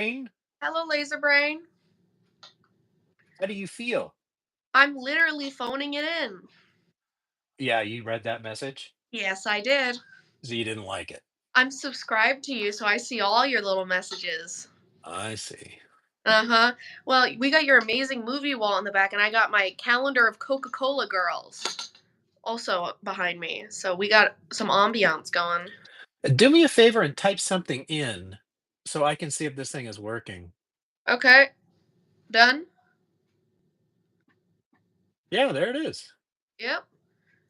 Brain? Hello, Laser Brain. How do you feel? I'm literally phoning it in. Yeah, you read that message? Yes, I did. So you didn't like it. I'm subscribed to you, so I see all your little messages. I see. Uh-huh. Well, we got your amazing movie wall in the back, and I got my calendar of Coca-Cola girls also behind me. So we got some ambiance going. Do me a favor and type something in so I can see if this thing is working. Okay, done? Yeah, there it is. Yep.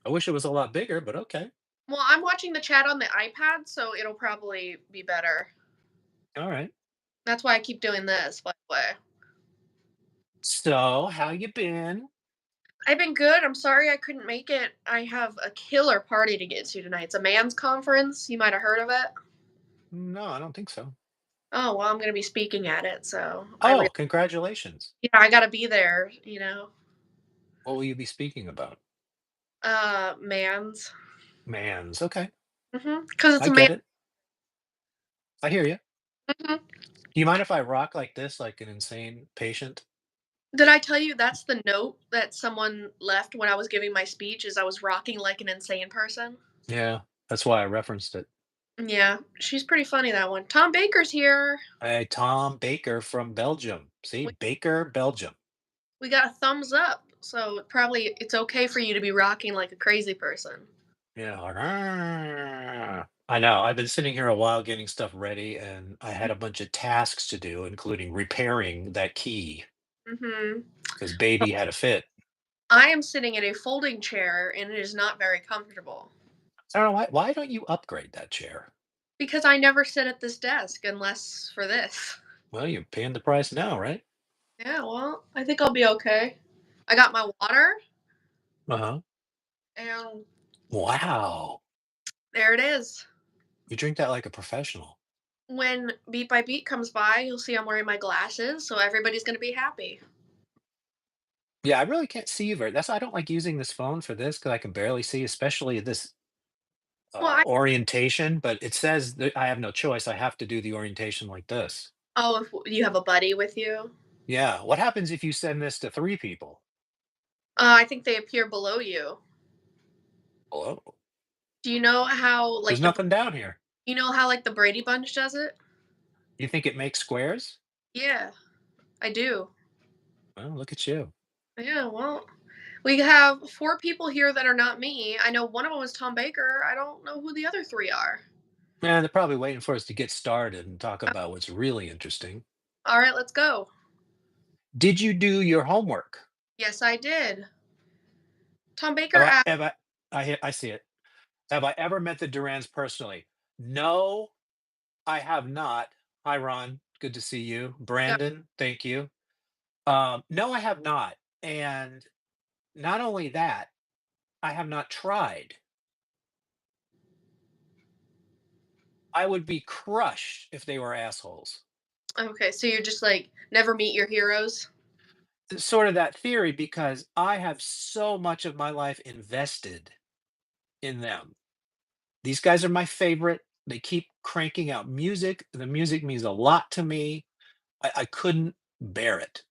I wish it was a lot bigger, but okay. Well, I'm watching the chat on the iPad, so it'll probably be better. All right. That's why I keep doing this, by the way. So, how you been? I've been good. I'm sorry I couldn't make it. I have a killer party to get to tonight. It's a man's conference. You might have heard of it. No, I don't think so. Oh, well, I'm going to be speaking at it, so Oh, congratulations. I got to be there. What will you be speaking about? Man's. Mans. Okay. Cuz it's I a man. get it. I hear you. Mhm. Do you mind if I rock like this, like an insane patient? Did I tell you that's the note that someone left when I was giving my speech is I was rocking like an insane person? Yeah, that's why I referenced it. Yeah, she's pretty funny that one. Tom Baker's here. Hey, Tom Baker from Belgium. See, We, Baker, Belgium. we got a thumbs up. So probably it's okay for you to be rocking like a crazy person. Yeah, like, "Arrgh." I know. I've been sitting here a while getting stuff ready, and I had a bunch of tasks to do, including repairing that key Mhm. because baby had a fit. I am sitting in a folding chair and it is not very comfortable I don't know why don't you upgrade that chair? because I never sit at this desk unless for this. Well, you're paying the price now, right? Yeah, well, I think I'll be okay. I got my water Uh-huh. and Wow. there it is. You drink that like a professional. When Beat by Beat comes by, you'll see I'm wearing my glasses, so everybody's going to be happy. Yeah, I really can't see you very that's why I don't like using this phone for this because I can barely see, especially this Well, I orientation, but it says that I have no choice. I have to do the orientation like this. oh, if you have a buddy with you. Yeah. What happens if you send this to 3 people? I think they appear below you. Hello? Do you know how There's nothing down here. the Brady Bunch does it? You think it makes squares? Yeah, I do. Well, look at you. Yeah, well, we have 4 people here that are not me. I know one of them is Tom Baker. I don't know who the other 3 are. Man, they're probably waiting for us to get started and talk about what's really interesting. Alright, let's go. Did you do your homework? Yes, I did. Tom Baker Have I asked. have I see it. Have I ever met the Durans personally? No, I have not. Hi, Ron. Good to see you. Yeah. Brandon, thank you. No, I have not. And not only that, I have not tried. I would be crushed if they were assholes. Okay, so you're just like, never meet your heroes? Sort of that theory because I have so much of my life invested in them. These guys are my favorite. They keep cranking out music. The music means a lot to me. I couldn't bear it.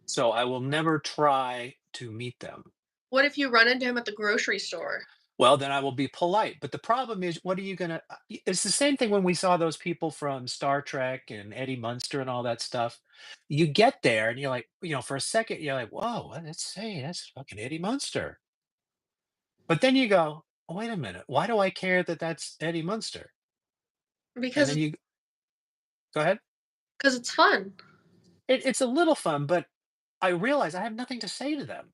So I will never try to meet them. What if you run into him at the grocery store? Well, then I will be polite. But the problem is, what are you going to? It's the same thing when we saw those people from Star Trek and Eddie Munster and all that stuff. You get there and you're like, for a second, you're like, whoa, let's say that's fucking Eddie Munster. But then you go, oh, wait a minute. Why do I care that that's Eddie Munster? And Because then it's you go ahead. 'cause it's fun. It's a little fun, but I realize I have nothing to say to them.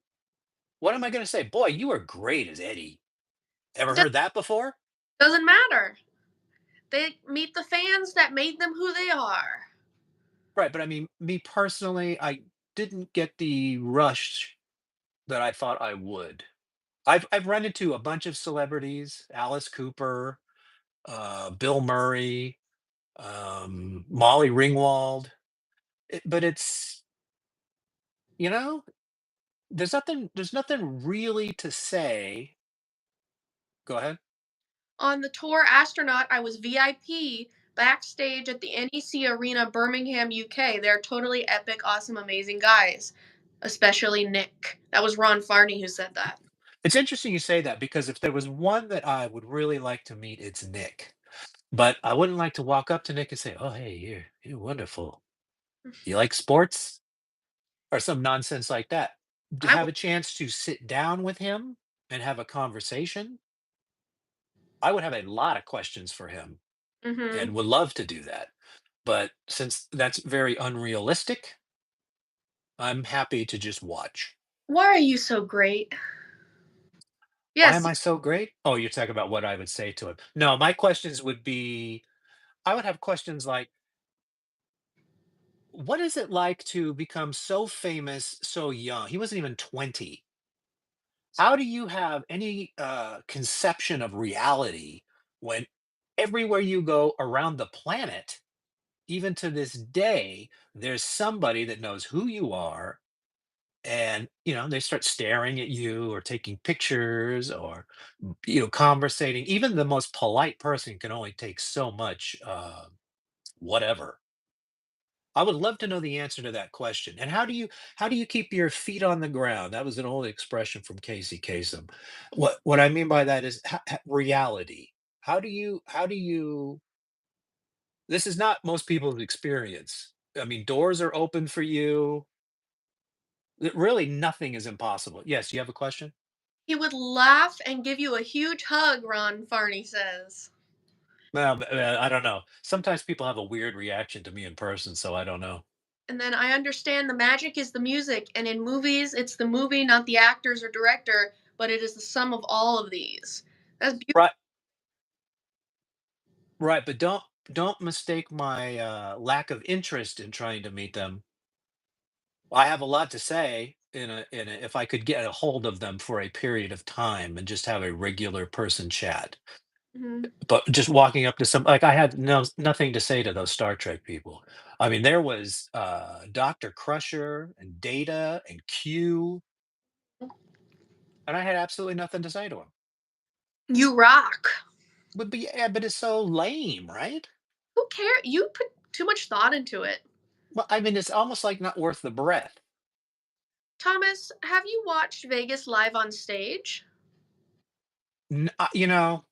What am I going to say? Boy, you were great as Eddie. Ever It heard that before? doesn't matter. They meet the fans that made them who they are. Right, but I mean, me personally, I didn't get the rush that I thought I would. I've run into a bunch of celebrities, Alice Cooper, Bill Murray, Molly Ringwald, but you know, there's nothing really to say. Go ahead. On the tour Astronaut, I was VIP, backstage at the NEC Arena, Birmingham, UK. They're totally epic, awesome, amazing guys. Especially Nick. That was Ron Farney who said that. It's interesting you say that because if there was one that I would really like to meet, it's Nick. But I wouldn't like to walk up to Nick and say, "Oh, hey, you're wonderful. You like sports?" Or some nonsense like that. To I have would. a chance to sit down with him and have a conversation, I would have a lot of questions for him Mhm. and would love to do that. But since that's very unrealistic, I'm happy to just watch. Why are you so great? Why am Yes, I so great? Oh, you're talking about what I would say to him. No, my questions would be I would have questions like, what is it like to become so famous so young? He wasn't even 20. How do you have any conception of reality when everywhere you go around the planet, even to this day, there's somebody that knows who you are, and they start staring at you or taking pictures or conversating. Even the most polite person can only take so much whatever. I would love to know the answer to that question. And how do you keep your feet on the ground? That was an old expression from Casey Kasem. What I mean by that is reality. How do you this is not most people's experience. I mean, doors are open for you. Really nothing is impossible. Yes, you have a question? he would laugh and give you a huge hug, Ron Farney says. Well, I don't know. Sometimes people have a weird reaction to me in person, so I don't know. And then I understand the magic is the music, and in movies, it's the movie, not the actors or director, but it is the sum of all of these. That's beautiful. Right, right, but don't mistake my lack of interest in trying to meet them. I have a lot to say if I could get a hold of them for a period of time and just have a regular person chat. Mhm. But just walking up to some like I had nothing to say to those Star Trek people. I mean, there was Dr. Crusher and Data and Q, and I had absolutely nothing to say to them. You rock. Would be yeah, but it's so lame, right? Who cares? You put too much thought into it. Well, I mean, it's almost like not worth the breath. Thomas, have you watched Vegas live on stage? You know,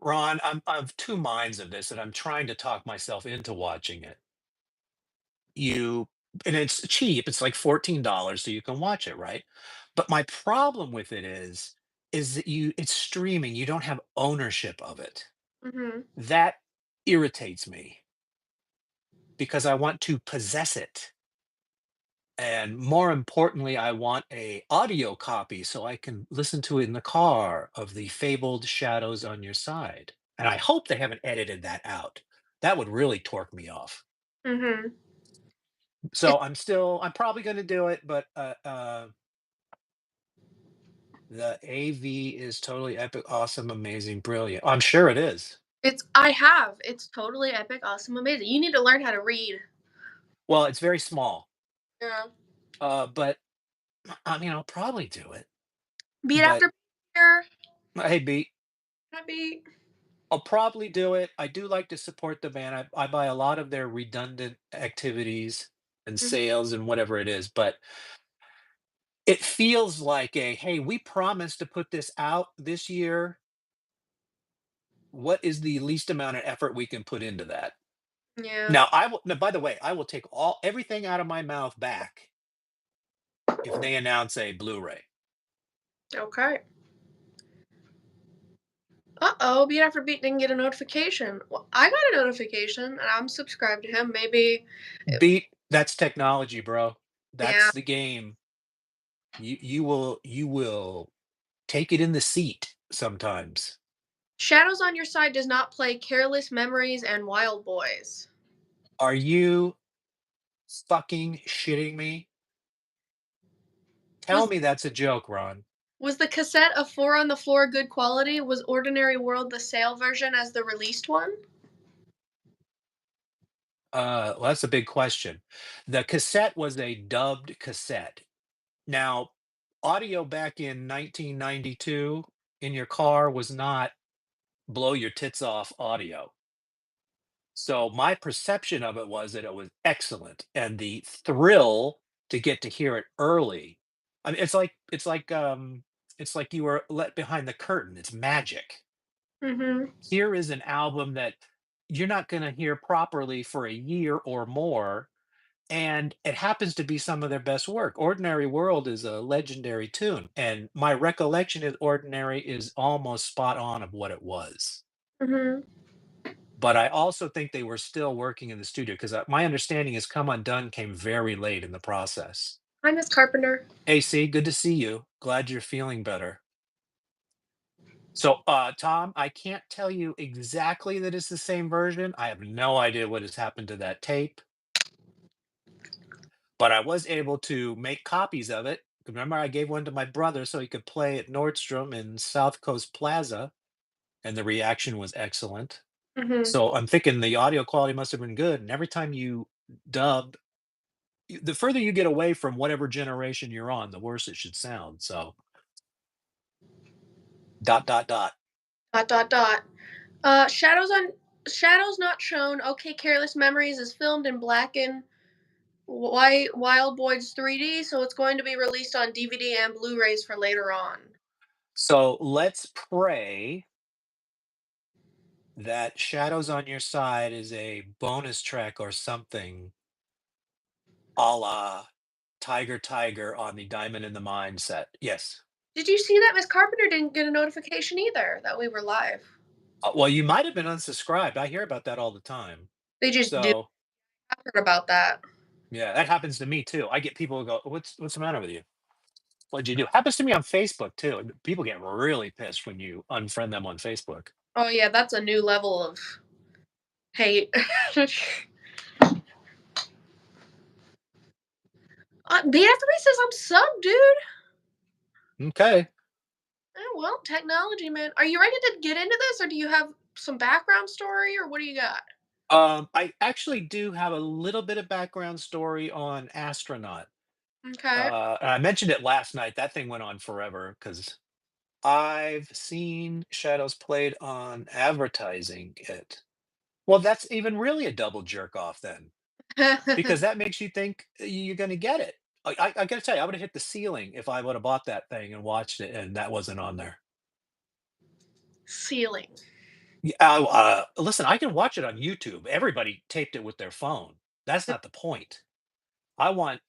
Ron, I'm of two minds of this, and I'm trying to talk myself into watching it. You and it's cheap, it's like $14, so you can watch it, right? But my problem with it is that it's streaming, you don't have ownership of it. Mhm. That irritates me because I want to possess it. And more importantly, I want a audio copy so I can listen to it in the car of the fabled shadows on your side. And I hope they haven't edited that out. That would really torque me off. Mhm. So I'm probably going to do it, but the AV is totally epic, awesome, amazing, brilliant. I'm sure it is. I have. It's totally epic, awesome, amazing. You need to learn how to read. Well, it's very small, Yeah. but I mean, I'll probably do it. Beat But after here. hey, B, Happy. I'll probably do it. I do like to support the band. I buy a lot of their redundant activities and Mhm. sales and whatever it is, but it feels like a hey, we promised to put this out this year. What is the least amount of effort we can put into that? Yeah. Now, I will. Now, by the way, I will take everything out of my mouth back if they announce a Blu-ray. Okay. Uh-oh, Beat After Beat didn't get a notification. Well, I got a notification, and I'm subscribed to him. Maybe, Beat that's technology, bro. yeah. That's the game. You will take it in the seat sometimes. Shadows on Your Side does not play Careless Memories and Wild Boys. Are you fucking shitting me? Tell Was me that's a joke, Ron. was the cassette of Four on the Floor good quality? Was Ordinary World the sale version as the released one? Well, that's a big question. The cassette was a dubbed cassette. Now, audio back in 1992 in your car was not blow your tits off audio. So my perception of it was that it was excellent, and the thrill to get to hear it early. I mean, it's like you were let behind the curtain. It's magic. Mhm. Here is an album that you're not going to hear properly for a year or more, and it happens to be some of their best work. Ordinary World is a legendary tune, and my recollection is Ordinary is almost spot on of what it was. Mhm. But I also think they were still working in the studio because my understanding is Come Undone came very late in the process. Hi, Miss Carpenter. AC, good to see you. Glad you're feeling better. So, Tom, I can't tell you exactly that it's the same version. I have no idea what has happened to that tape, but I was able to make copies of it. Remember, I gave one to my brother so he could play at Nordstrom in South Coast Plaza, and the reaction was excellent. Mhm. So I'm thinking the audio quality must have been good. And every time you dub, the further you get away from whatever generation you're on, the worse it should sound. So dot dot dot. Dot dot dot. Shadows Not Shown. Okay, Careless Memories is filmed in black and white Wild Boys 3D, so it's going to be released on DVD and Blu-rays for later on. So let's pray that Shadows on Your Side is a bonus track or something, a la Tiger Tiger on the Diamond in the Mine set. Yes. Did you see that Miss Carpenter didn't get a notification either that we were live? Well, you might have been unsubscribed. I hear about that all the time. They just do. So I've heard about that. yeah, that happens to me too. I get people who go, what's the matter with you? What'd you do? Happens to me on Facebook too. And people get really pissed when you unfriend them on Facebook. Oh yeah, that's a new level of hate. The afterbeat says I'm sub, dude. Okay. Oh, well, technology, man. Are you ready to get into this, or do you have some background story, or what do you got? I actually do have a little bit of background story on Astronaut. Okay. And I mentioned it last night. That thing went on forever because I've seen Shadows played on advertising it. Well, that's even really a double jerk off then, because that makes you think you're going to get it. I got to tell you, I would have hit the ceiling if I would have bought that thing and watched it, and that wasn't on there. Ceiling. Yeah, listen, I can watch it on YouTube. Everybody taped it with their phone. That's not the point. I want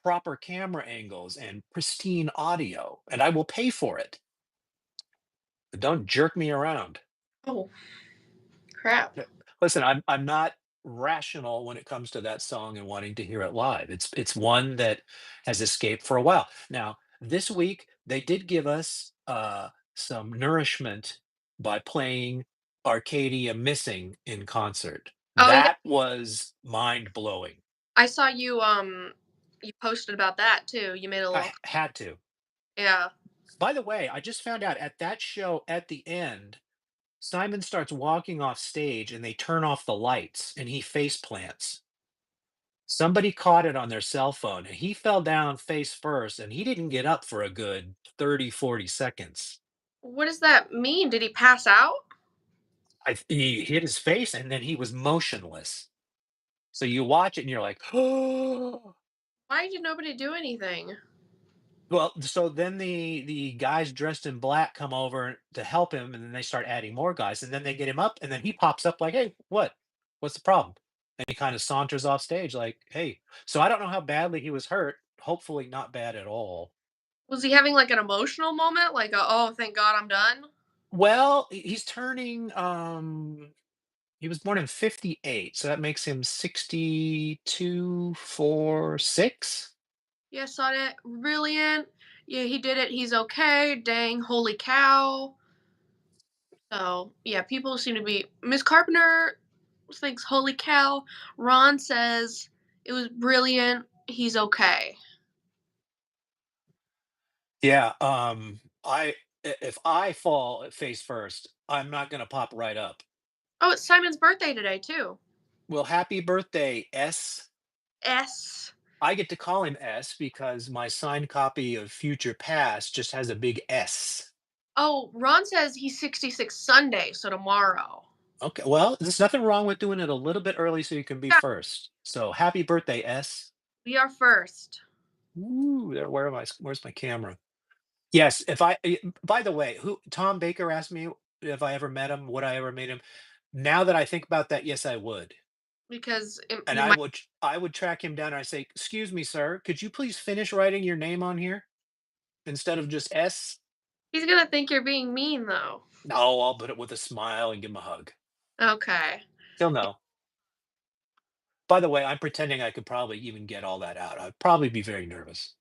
proper camera angles and pristine audio, and I will pay for it. But don't jerk me around. Oh, crap. Yeah. Listen, I'm not rational when it comes to that song and wanting to hear it live. It's one that has escaped for a while. Now, this week they did give us some nourishment by playing Arcadia Missing in concert. Oh yeah, That was mind blowing. I saw you posted about that too. You made a little Had to. yeah. By the way, I just found out at that show at the end, Simon starts walking off stage and they turn off the lights and he face plants. Somebody caught it on their cell phone and he fell down face first and he didn't get up for a good 30, 40 seconds. What does that mean? Did he pass out? He hit his face and then he was motionless. So you watch it and you're like, oh. Why did nobody do anything? Well, so then the guys dressed in black come over to help him, and then they start adding more guys, and then they get him up, and then he pops up like, "Hey, what? What's the problem?" And he kind of saunters off stage like, "Hey." So I don't know how badly he was hurt. Hopefully, not bad at all. Was he having like an emotional moment? Like, oh, thank God I'm done? Well, he's turning. He was born in '58, so that makes him 62 for 6. Yeah, saw that. Brilliant. Yeah, he did it. He's okay. Dang, holy cow. So, yeah, people seem to be. Miss Carpenter thinks, holy cow. Ron says it was brilliant. He's okay. Yeah. If I fall face first, I'm not gonna pop right up. Oh, it's Simon's birthday today, too. Well, happy birthday, S. S. I get to call him S because my signed copy of Future Past just has a big S. Oh, Ron says he's 66 Sunday, so tomorrow. Okay, well, there's nothing wrong with doing it a little bit early so you can be Yeah, first. So happy birthday, S. we are first Ooh, there, where am I? Where's my camera? Yes, if I by the way, who Tom Baker asked me if I ever met him, would I ever meet him? Now that I think about that, yes, I would. because And you might. I would track him down and I say, "Excuse me, sir, could you please finish writing your name on here instead of just S?" He's gonna think you're being mean, though. No, I'll put it with a smile and give him a hug. Okay, He'll know. By the way, I'm pretending I could probably even get all that out. I'd probably be very nervous,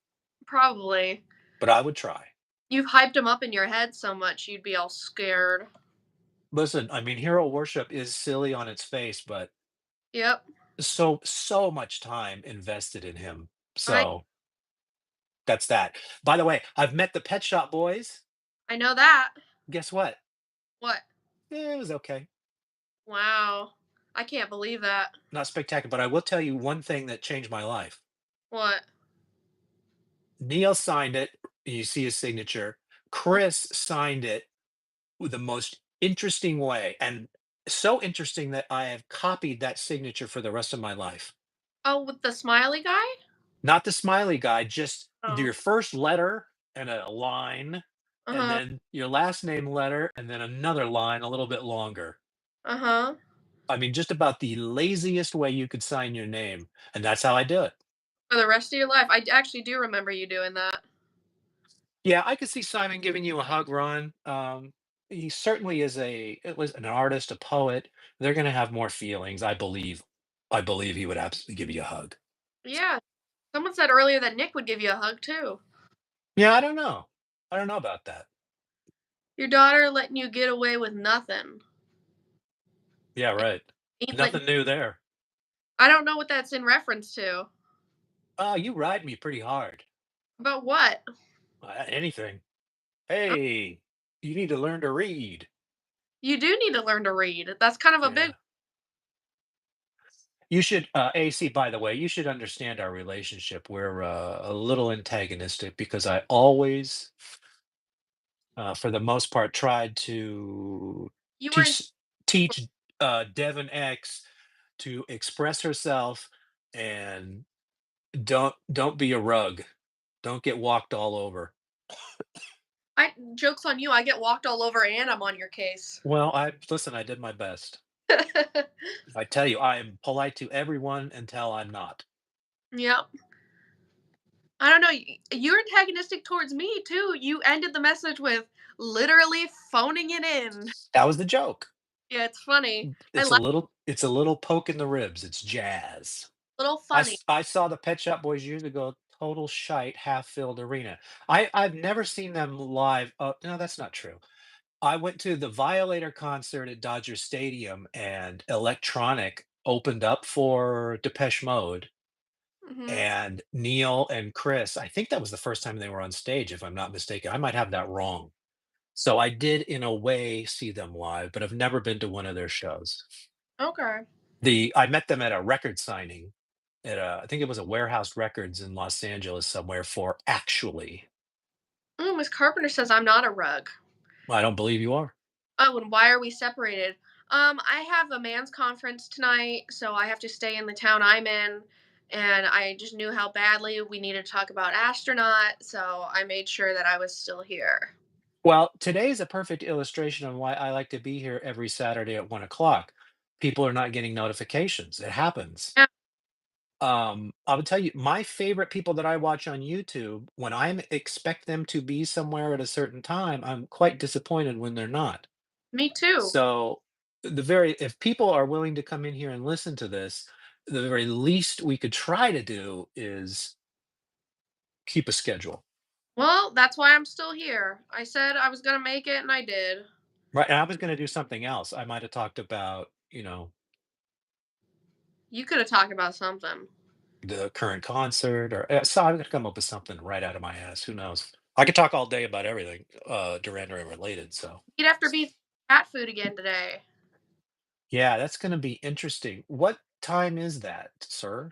probably. but I would try. You've hyped him up in your head so much, you'd be all scared. Listen, I mean, hero worship is silly on its face, but Yep, so much time invested in him. I So that's that. By the way, I've met the Pet Shop Boys. I know that. Guess what? What? It was okay. Wow. I can't believe that. Not spectacular, but I will tell you one thing that changed my life. What? Neil signed it. You see his signature. Mhm. Chris signed it with the most interesting way, and so interesting that I have copied that signature for the rest of my life. Oh, with the smiley guy? Not the smiley guy, just Oh. your first letter and a line, and Uh-huh. then your last name letter, and then another line a little bit longer. Uh-huh. I mean, just about the laziest way you could sign your name, and that's how I do it. For the rest of your life. Actually do remember you doing that. Yeah, I could see Simon giving you a hug, Ron. He certainly is it was an artist, a poet. They're gonna have more feelings, I believe. I believe he would absolutely give you a hug. Yeah. Someone said earlier that Nick would give you a hug too. Yeah, I don't know. I don't know about that. Your daughter letting you get away with nothing. Yeah, right. Ain't letting Nothing new there. I don't know what that's in reference to. Oh, you ride me pretty hard. About what? Anything. Uh, Hey, you need to learn to read. You do need to learn to read. That's kind of a big. Yeah. You should, AC, by the way, you should understand our relationship. We're a little antagonistic because I always, for the most part, tried to You weren't. teach teach Devon X to express herself and don't be a rug. Don't get walked all over. I Joke's on you. I get walked all over and I'm on your case. Well, I listen. I did my best. I tell you, I am polite to everyone until I'm not. Yep. I don't know. You're antagonistic towards me too. You ended the message with literally phoning it in. That was the joke. Yeah, it's funny. I It's a like little poke in the ribs. It's jazz. little funny. I saw the Pet Shop Boys years ago, total shite, half-filled arena. I've never seen them live. Oh, no, that's not true. I went to the Violator concert at Dodger Stadium, and Electronic opened up for Depeche Mode, Hmm. and Neil and Chris, I think that was the first time they were on stage, if I'm not mistaken. I might have that wrong. So I did, in a way, see them live, but I've never been to one of their shows. Okay. I met them at a record signing at I think it was a Warehouse Records in Los Angeles somewhere for Actually. Oh, Miss Carpenter says I'm not a rug. I don't believe you are. Oh, and why are we separated? I have a man's conference tonight, so I have to stay in the town I'm in. And I just knew how badly we needed to talk about astronaut, so I made sure that I was still here. Well, today is a perfect illustration of why I like to be here every Saturday at 1 o'clock. People are not getting notifications. It happens. Yeah, I would tell you, my favorite people that I watch on YouTube, when I expect them to be somewhere at a certain time, I'm quite disappointed when they're not. me too. So the very if people are willing to come in here and listen to this, the very least we could try to do is keep a schedule. Well, that's why I'm still here. I said I was gonna make it, and I did. Right. And I was going to do something else. I might have talked about, You could have talked about something. the current concert or so I'm going to come up with something right out of my ass. Who knows? I could talk all day about everything, Duran Duran related. So You'd have to be cat food again today. yeah, that's going to be interesting. What time is that, sir?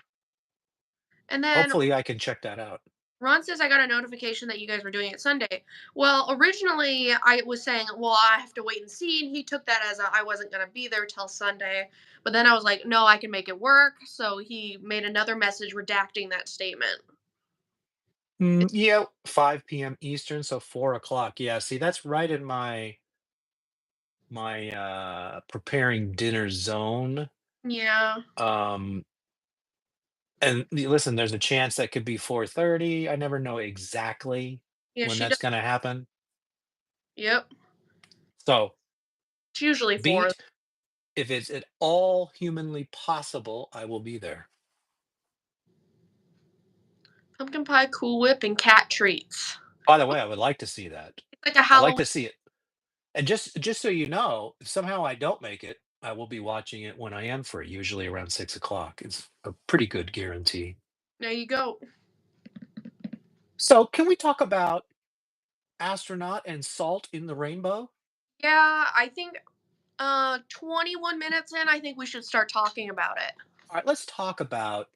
And then Hopefully I can check that out. Ron says I got a notification that you guys were doing it Sunday. Well, originally I was saying, well, I have to wait and see, and he took that as I wasn't gonna be there till Sunday. But then I was like, no, I can make it work. So he made another message redacting that statement. Yeah, 5 p.m. Eastern, so 4 o'clock. Yeah, see, that's right in my preparing dinner zone. Yeah, Um, and listen, there's a chance that could be 4:30. I never know exactly yeah, when she does. that's gonna happen. Yep, So, it's usually 4. beat if it's at all humanly possible, I will be there. Pumpkin pie, Cool Whip, and cat treats. By the way, I would like to see that. It's like a I like Halloween. to see it. And just so you know, if somehow I don't make it, I will be watching it when I am free, usually around 6 o'clock. It's a pretty good guarantee. There you go. So, can we talk about astronaut and salt in the rainbow? Yeah, I think 21 minutes in, I think we should start talking about it. All right, let's talk about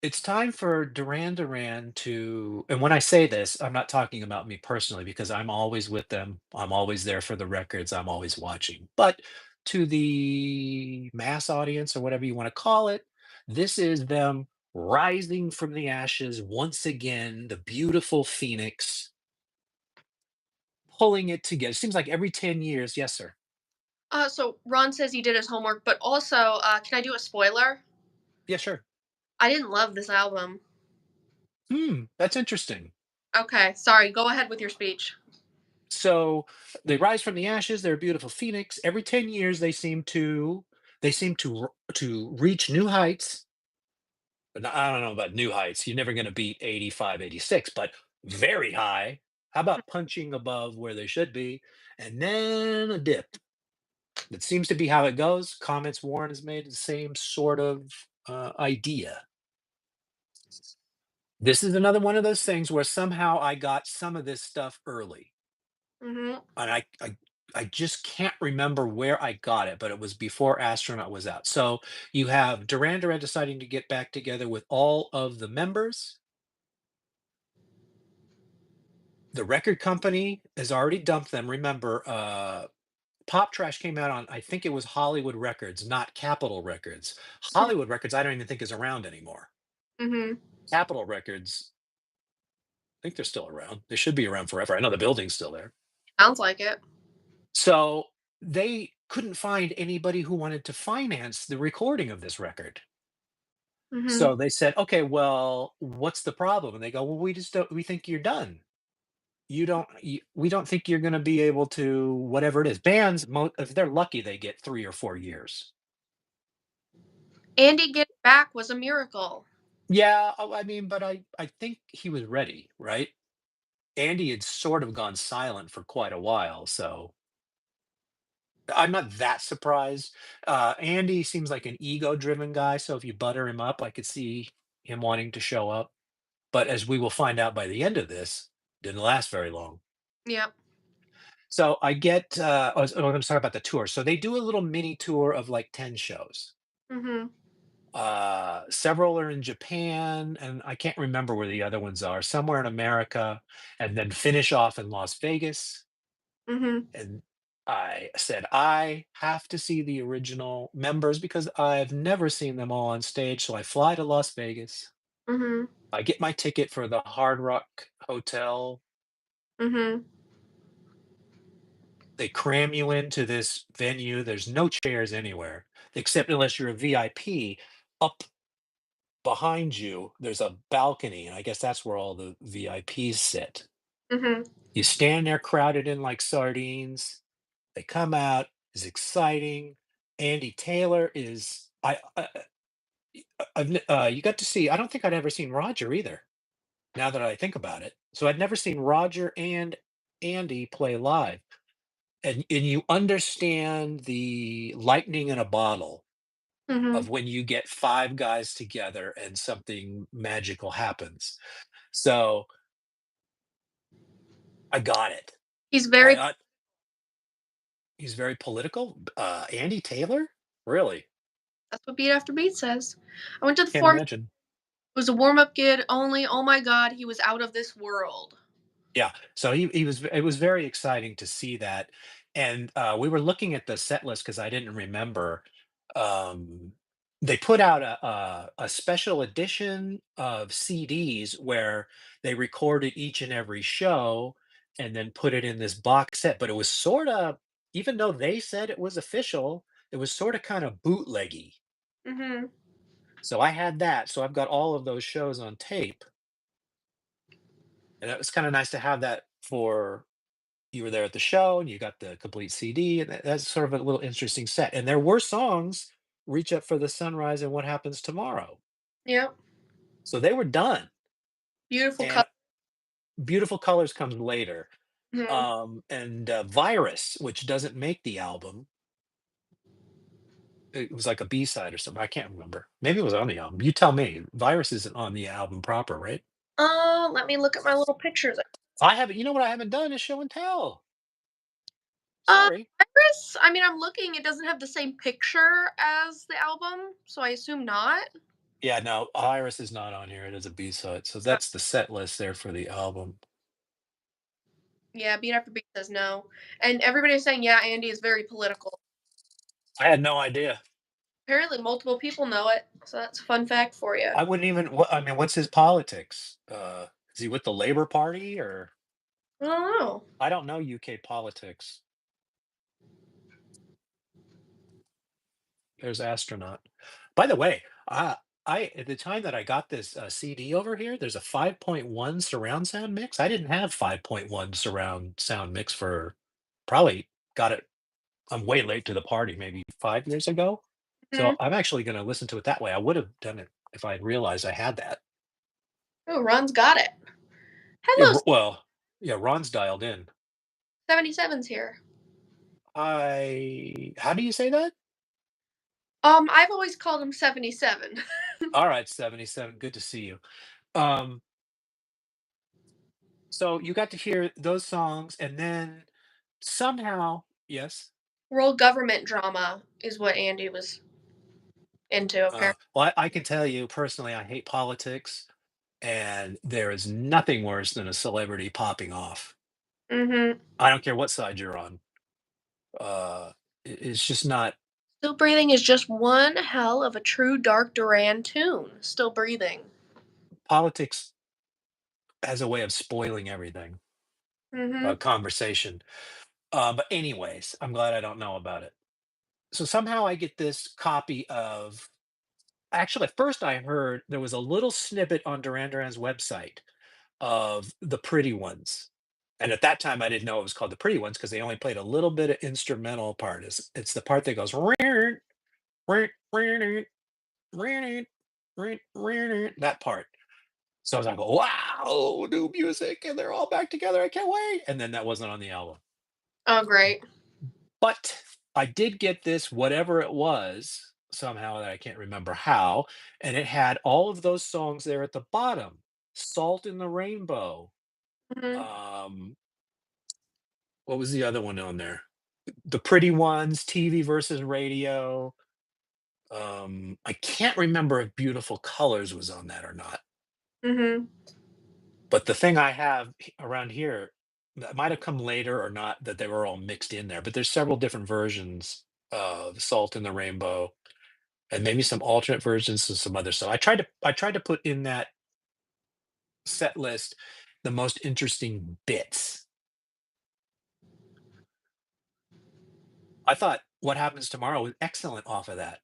it's time for Duran Duran to, and when I say this, I'm not talking about me personally because I'm always with them. I'm always there for the records. I'm always watching. But to the mass audience or whatever you want to call it, this is them rising from the ashes once again, the beautiful phoenix, pulling it together. Seems like every 10 years. Yes, sir. So Ron says he did his homework, but also, can I do a spoiler? Yeah, sure. I didn't love this album. That's interesting. Okay, sorry. Go ahead with your speech. So they rise from the ashes. They're a beautiful phoenix. Every 10 years, they seem to reach new heights. But I don't know about new heights. You're never going to beat 85, 86, but very high. How about punching above where they should be, and then a dip? That seems to be how it goes. Comments Warren has made the same sort of idea. This is another one of those things where somehow I got some of this stuff early. Mhm. And I just can't remember where I got it, but it was before Astronaut was out. So you have Duran Duran deciding to get back together with all of the members. The record company has already dumped them. Remember, Pop Trash came out on, I think it was Hollywood Records, not Capitol Records. Hollywood Records, I don't even think is around anymore. Mhm. Capitol Records, I think they're still around. They should be around forever. I know the building's still there. Sounds like it. So they couldn't find anybody who wanted to finance the recording of this record. Mhm. So they said, "Okay, well, what's the problem?" And they go, "Well, we just don't. We think you're done. We don't think you're going to be able to whatever it is." Bands, if they're lucky, they get 3 or 4 years. Andy getting back was a miracle. Yeah, I mean, but I think he was ready, right? Andy had sort of gone silent for quite a while, so I'm not that surprised. Andy seems like an ego-driven guy, so if you butter him up, I could see him wanting to show up. But as we will find out by the end of this, didn't last very long. Yep. So I get, I'm going to talk about the tour. So they do a little mini tour of like 10 shows. Mhm. Several are in Japan, and I can't remember where the other ones are, somewhere in America, and then finish off in Las Vegas. Mhm. And I said, I have to see the original members because I've never seen them all on stage. So I fly to Las Vegas. Mhm. I get my ticket for the Hard Rock Hotel. Mhm. They cram you into this venue. There's no chairs anywhere, except unless you're a VIP. Up behind you, there's a balcony, and I guess that's where all the VIPs sit. Mhm. You stand there crowded in like sardines. They come out, is exciting. Andy Taylor is you got to see. I don't think I'd ever seen Roger either. Now that I think about it, so I'd never seen Roger and Andy play live, and you understand the lightning in a bottle of Mhm. when you get five guys together and something magical happens. So I got it. He's I very He's very political. Andy Taylor, really That's what beat after beat says. I went to the can't four imagine. Was a warm-up kid only, oh my god, he was out of this world. Yeah, so he was it was very exciting to see that, and, we were looking at the set list because I didn't remember, um, they put out a special edition of CDs where they recorded each and every show and then put it in this box set, but it was sorta, even though they said it was official, it was sorta kinda bootleggy. Mhm. So I had that, so I've got all of those shows on tape, and it was kinda nice to have that for you were there at the show and you got the complete CD, and that's sort of a little interesting set. And there were songs, Reach Up for the Sunrise and What Happens Tomorrow. Yep. So they were done. Beautiful And color. Beautiful Colors comes later. Mhm. And Virus, which doesn't make the album, it was like a B-side or something. I can't remember. Maybe it was on the album. You tell me. Virus isn't on the album proper, right? Let me look at my little pictures. I haven't, you know what I haven't done is show and tell. Uh, Sorry. Iris, I mean, I'm looking, it doesn't have the same picture as the album, so I assume not. Yeah, no, Iris is not on here. It is a B-side. So Uh, that's the set list there for the album. yeah, beat after beat says no. And everybody's saying, yeah, Andy is very political. I had no idea. Apparently, multiple people know it, so that's a fun fact for you. I wouldn't even. I mean, what's his politics? Is he with the Labor Party or? I don't know. I don't know UK politics. There's astronaut. By the way, I at the time that I got this CD over here, there's a 5.1 surround sound mix. I didn't have 5.1 surround sound mix for probably got it. I'm way late to the party, maybe 5 years ago. So Mhm. I'm actually going to listen to it that way. I would have done it if I had realized I had that. Oh, Ron's got it. Yeah. Hello, Well, yeah. Ron's dialed in. 77's here. How do you say that? I've always called him 77. All right, 77. Good to see you. Um, so you got to hear those songs, and then somehow, yes. World government drama is what Andy was into, apparently. Well, I can tell you personally, I hate politics, and there is nothing worse than a celebrity popping off. Mhm. I don't care what side you're on. It's just not. Still Breathing is just one hell of a true Dark Duran tune. Still Breathing. Politics has a way of spoiling everything. Mhm. Conversation. But anyways, I'm glad I don't know about it. So somehow I get this copy of. Actually, at first I heard there was a little snippet on Duran Duran's website of the Pretty Ones. And at that time, I didn't know it was called the Pretty Ones because they only played a little bit of instrumental part. It's the part that goes that part. So I was like, wow, new music, and they're all back together. I can't wait. And then that wasn't on the album. Oh, great. But I did get this, whatever it was, somehow that I can't remember how, and it had all of those songs there at the bottom. Salt in the Rainbow. Mhm. Um, what was the other one on there? The Pretty Ones, TV versus Radio. I can't remember if Beautiful Colors was on that or not. Mhm. But the thing I have around here that might have come later or not, that they were all mixed in there, but there's several different versions of Salt in the Rainbow and maybe some alternate versions of some other. So I tried to put in that set list the most interesting bits. I thought What Happens Tomorrow was excellent off of that.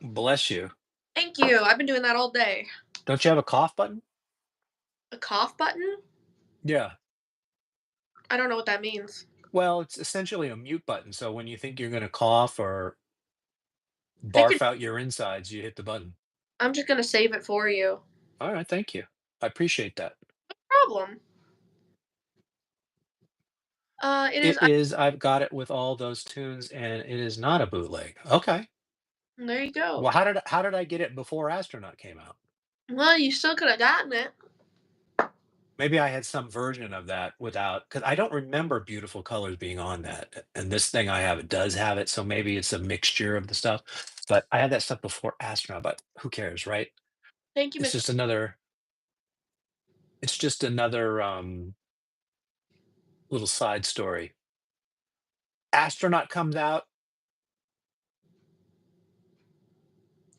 Bless you. Thank you. I've been doing that all day. Don't you have a cough button? A cough button? Yeah. I don't know what that means. Well, it's essentially a mute button. So when you think you're going to cough or I could barf out your insides, you hit the button. I'm just gonna save it for you. All right. Thank you. I appreciate that. Problem. It is It is, I've got it with all those tunes and it is not a bootleg. Okay. there you Well, go. how did I get it before Astronaut came out? Well, you still could have gotten it. Maybe I had some version of that without, because I don't remember Beautiful Colors being on that, and this thing I have, it does have it, so maybe it's a mixture of the stuff, but I had that stuff before Astronaut, but who cares, right? Thank you, It's Mr. just another it's just another, little side story. Astronaut comes out,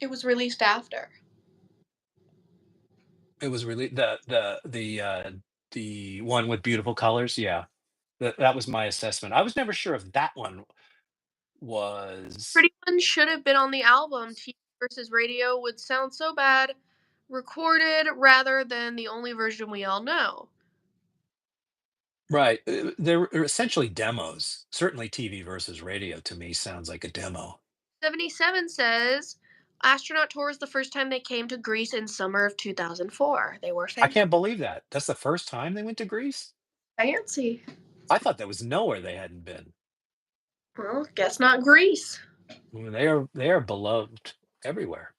It was released after. it was really the one with Beautiful Colors, yeah. That was my assessment. I was never sure if that one was. Pretty One should have been on the album. TV versus radio would sound so bad recorded rather than the only version we all know. Right, they're essentially demos. Certainly TV versus radio to me sounds like a demo. 77 says Astronaut Tour was the first time they came to Greece in summer of 2004. They were I can't believe that. That's the first time they went to Greece? fancy. I thought there was nowhere they hadn't been. Well, guess not Greece. I mean, they are beloved everywhere.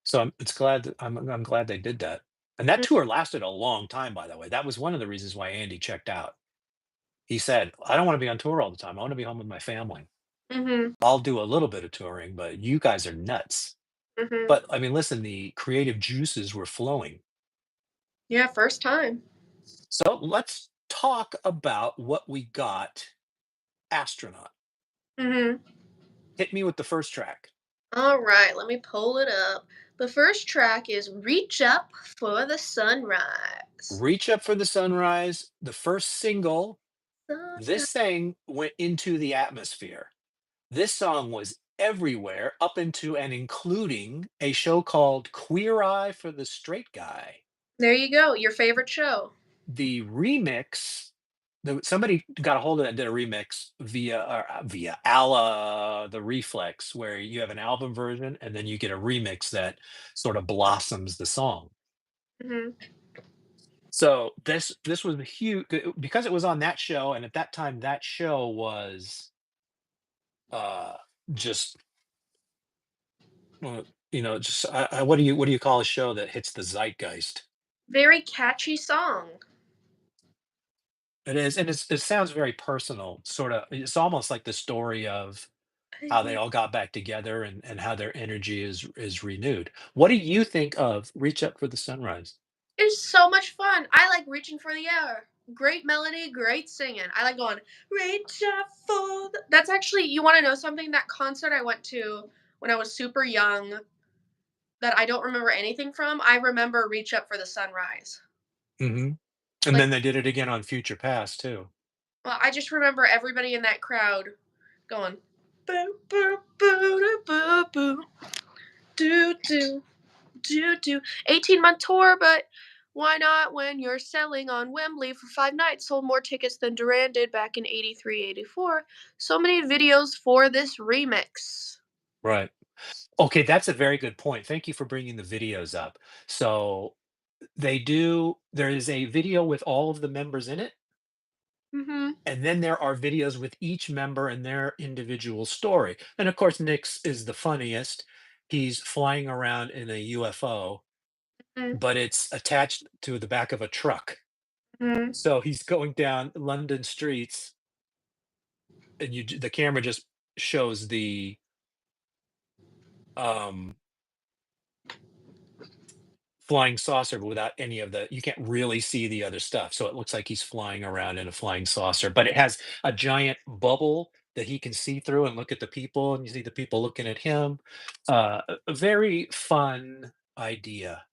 So I'm glad they did that. And that tour lasted a long time, by the way. That was one of the reasons why Andy checked out. He said, "I don't wanna be on tour all the time. I wanna be home with my family. Mhm. I'll do a little bit of touring, but you guys are nuts." Mhm. But, I mean, listen, the creative juices were flowing. Yeah, first time. So, let's talk about what we got. Astronaut. Mhm. Hit me with the first track. All right, let me pull it up. The first track is "Reach Up for the Sunrise." Reach Up for the Sunrise, the first single. Sunrise. This thing went into the atmosphere. This song was everywhere up into and including a show called Queer Eye for the Straight Guy. There you go. Your favorite show. The remix, somebody got a hold of that and did a remix via Ala the Reflex, where you have an album version and then you get a remix that sort of blossoms the song. Mhm. So this was a huge, because it was on that show, and at that time that show was uh just just what do you call a show that hits the zeitgeist? Very catchy song. It is, and it sounds very personal, sort of. It's almost like the story of how they all got back together and how their energy is renewed. What do you think of Reach Up for the Sunrise? It's so much fun. I like reaching for the air. Great melody, great singing. I like going, reach up for the. That's actually, you want to know something? That concert I went to when I was super young that I don't remember anything from, I remember Reach Up for the Sunrise. Mhm. And Like, then they did it again on Future Past too. well, I just remember everybody in that crowd going, boo, boo, boo, boo, boo, do, do. 18-month tour, but why not when you're selling on Wembley for 5 nights? Sold more tickets than Duran did back in 83, 84. So many videos for this remix. Right. Okay, that's a very good point. Thank you for bringing the videos up. So there is a video with all of the members in it, Mm-hmm. and then there are videos with each member and their individual story. And of course, Nick's is the funniest. He's flying around in a UFO, but it's attached to the back of a truck. Mm-hmm. So he's going down London streets, and the camera just shows the um flying saucer, but without any of the, you can't really see the other stuff. So it looks like he's flying around in a flying saucer, but it has a giant bubble that he can see through and look at the people, and you see the people looking at him. A very fun idea.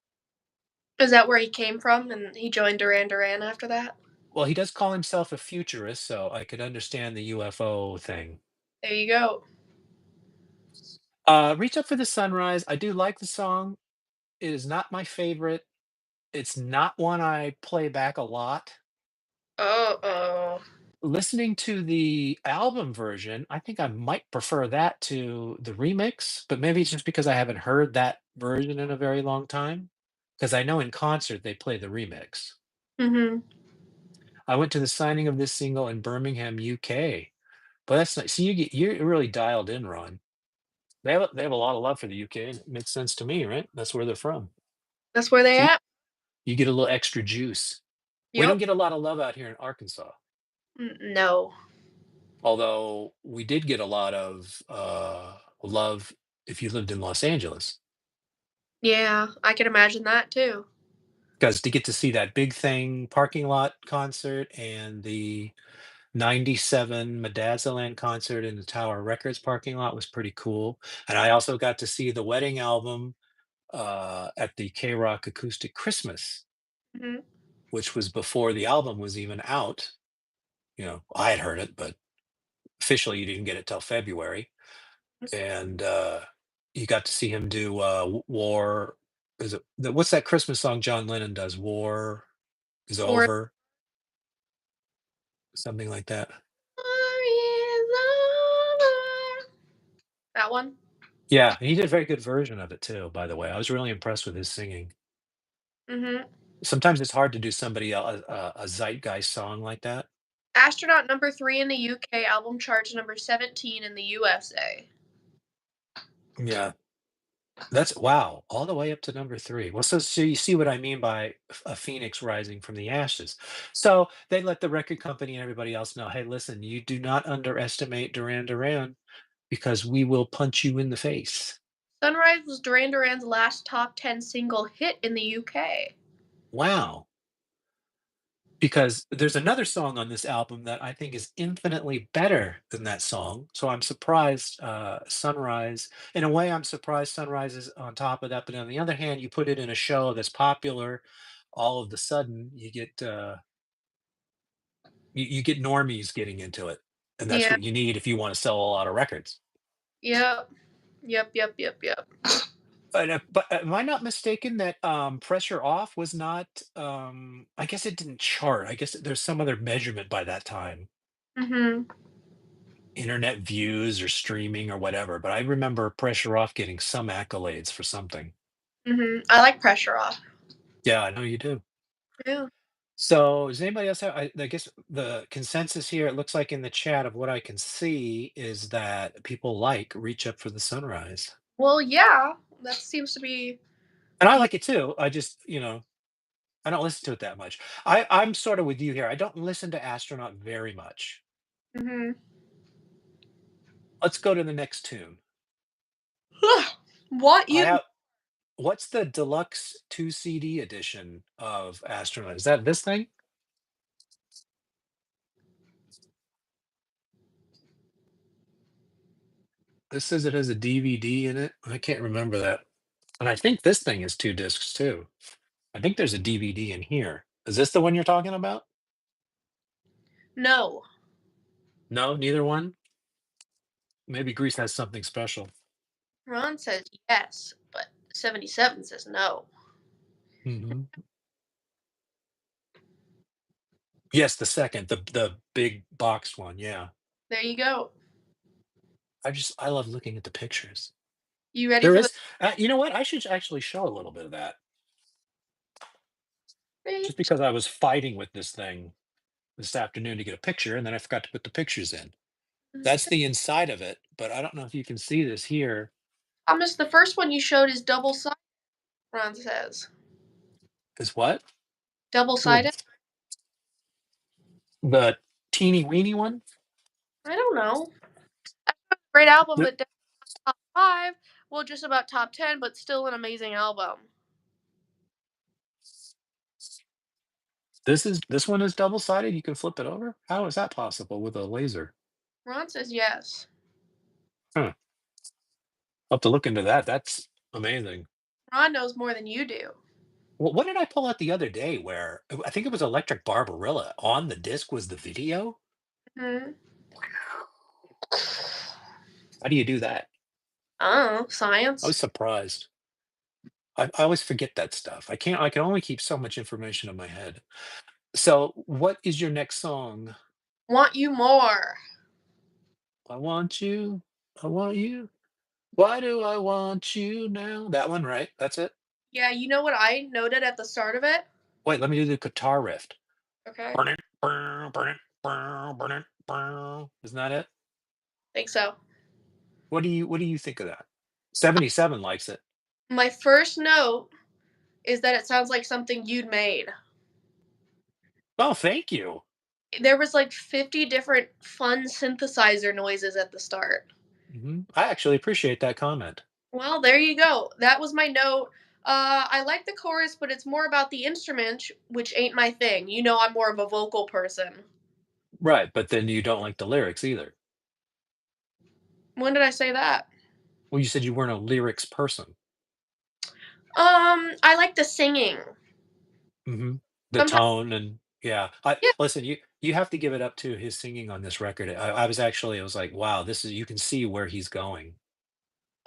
Is that where he came from and he joined Duran Duran after that? Well, he does call himself a futurist, so I could understand the UFO thing. There you go. Reach Up for the Sunrise. I do like the song. It is not my favorite. It's not one I play back a lot. Uh-oh. Listening to the album version, I think I might prefer that to the remix, but maybe it's just because I haven't heard that version in a very long time. Because I know in concert they play the remix. Mm-hmm. I went to the signing of this single in Birmingham, UK. But that's nice. So you're really dialed in, Ron. They have a lot of love for the UK. And it makes sense to me, right? That's where they're from. That's where they So at. you get a little extra juice. We don't Yep. get a lot of love out here in Arkansas, No. although we did get a lot of love if you lived in Los Angeles. Yeah, I can imagine that too. Because to get to see that Big Thing parking lot concert and the 97 Medazzaland concert in the Tower Records parking lot was pretty cool. And I also got to see the Wedding album at the K Rock Acoustic Christmas, Mhm. which was before the album was even out. I had heard it, but officially you didn't get it till February. And you got to see him do War. What's that Christmas song John Lennon does? War is Or over, something like that. that one. Yeah, and he did a very good version of it too, by the way. I was really impressed with his singing. Mhm. Sometimes it's hard to do somebody a zeitgeist song like that. Astronaut number 3 in the UK, album charts number 17 in the USA. Yeah, that's wow, all the way up to number 3. Well, so you see what I mean by a phoenix rising from the ashes. So they let the record company and everybody else know, hey, listen, you do not underestimate Duran Duran because we will punch you in the face. Sunrise was Duran Duran's last top 10 single hit in the UK. Wow. Because there's another song on this album that I think is infinitely better than that song. So I'm surprised Sunrise, in a way, I'm surprised Sunrise is on top of that. But on the other hand, you put it in a show that's popular, all of the sudden you get normies getting into it. And that's Yeah. what you need if you want to sell a lot of records. Yep. Yep, yep, yep, yep. But am I not mistaken that Pressure Off was not, I guess it didn't chart. I guess there's some other measurement by that time. Mhm. Internet views or streaming or whatever, but I remember Pressure Off getting some accolades for something. Mhm. I like Pressure Off. Yeah, I know you do. Yeah. So, does anybody else have? I guess the consensus here, it looks like in the chat of what I can see, is that people like Reach Up for the Sunrise. Well, yeah, that seems to be And I the like it too. I don't listen to it that much. I'm sort of with you here. I don't listen to Astronaut very much. mhm. Let's go to the next tune. Want I You have What's the deluxe 2 CD edition of Astronaut? Is that this thing? This says it has a DVD in it. I can't remember that. And I think this thing is 2 discs too. I think there's a DVD in here. Is this the one you're talking about? No. No, neither one? Maybe Greece has something special. Ron says yes, but 77 says no. Mhm. Yes, the second, the big box one, yeah. There you go. I love looking at the pictures. You ready There for the is you know what? I should actually show a little bit of that, just because I was fighting with this thing this afternoon to get a picture, and then I forgot to put the pictures in. That's the inside of it, but I don't know if you can see this here. Thomas, the first one you showed is double-sided, Ron says. Is what? Well, Double-sided? the teeny weeny one? I don't know. Great album, Th but definitely not top 5. Well, just about top 10, but still an amazing album. this one is double-sided? You can flip it over? How is that possible with a laser? Ron says yes. Huh. I'll have to look into that. That's amazing. Ron knows more than you do. Well, what did I pull out the other day where I think it was Electric Barbarella. On the disc was the video? Mhm. How do you do that? Oh, I was science. surprised. I always forget that stuff. I can only keep so much information in my head. So, what is your next song? Want You More. I want you. I want you. Why do I want you now? That one, right? That's it? Yeah, you know what I noted at the start of it? Wait, let me do the guitar riff. Okay. Burn it, burn it, burn it, burn. Isn't that it? Think so. What do you think of that? 77 likes it. My first note is that it sounds like something you'd made. Oh, thank you. There was like 50 different fun synthesizer noises at the start. I actually appreciate that comment. Well, there you go. That was my note. I like the chorus, but it's more about the instrument, which ain't my thing. You know, I'm more of a vocal person. Right, but then you don't like the lyrics either. When did I say that? Well, you said you weren't a lyrics person. I like the singing. Mhm. The Sometimes, tone and yeah. I yeah. listen, you have to give it up to his singing on this record. I was like, "Wow, this is," you can see where he's going.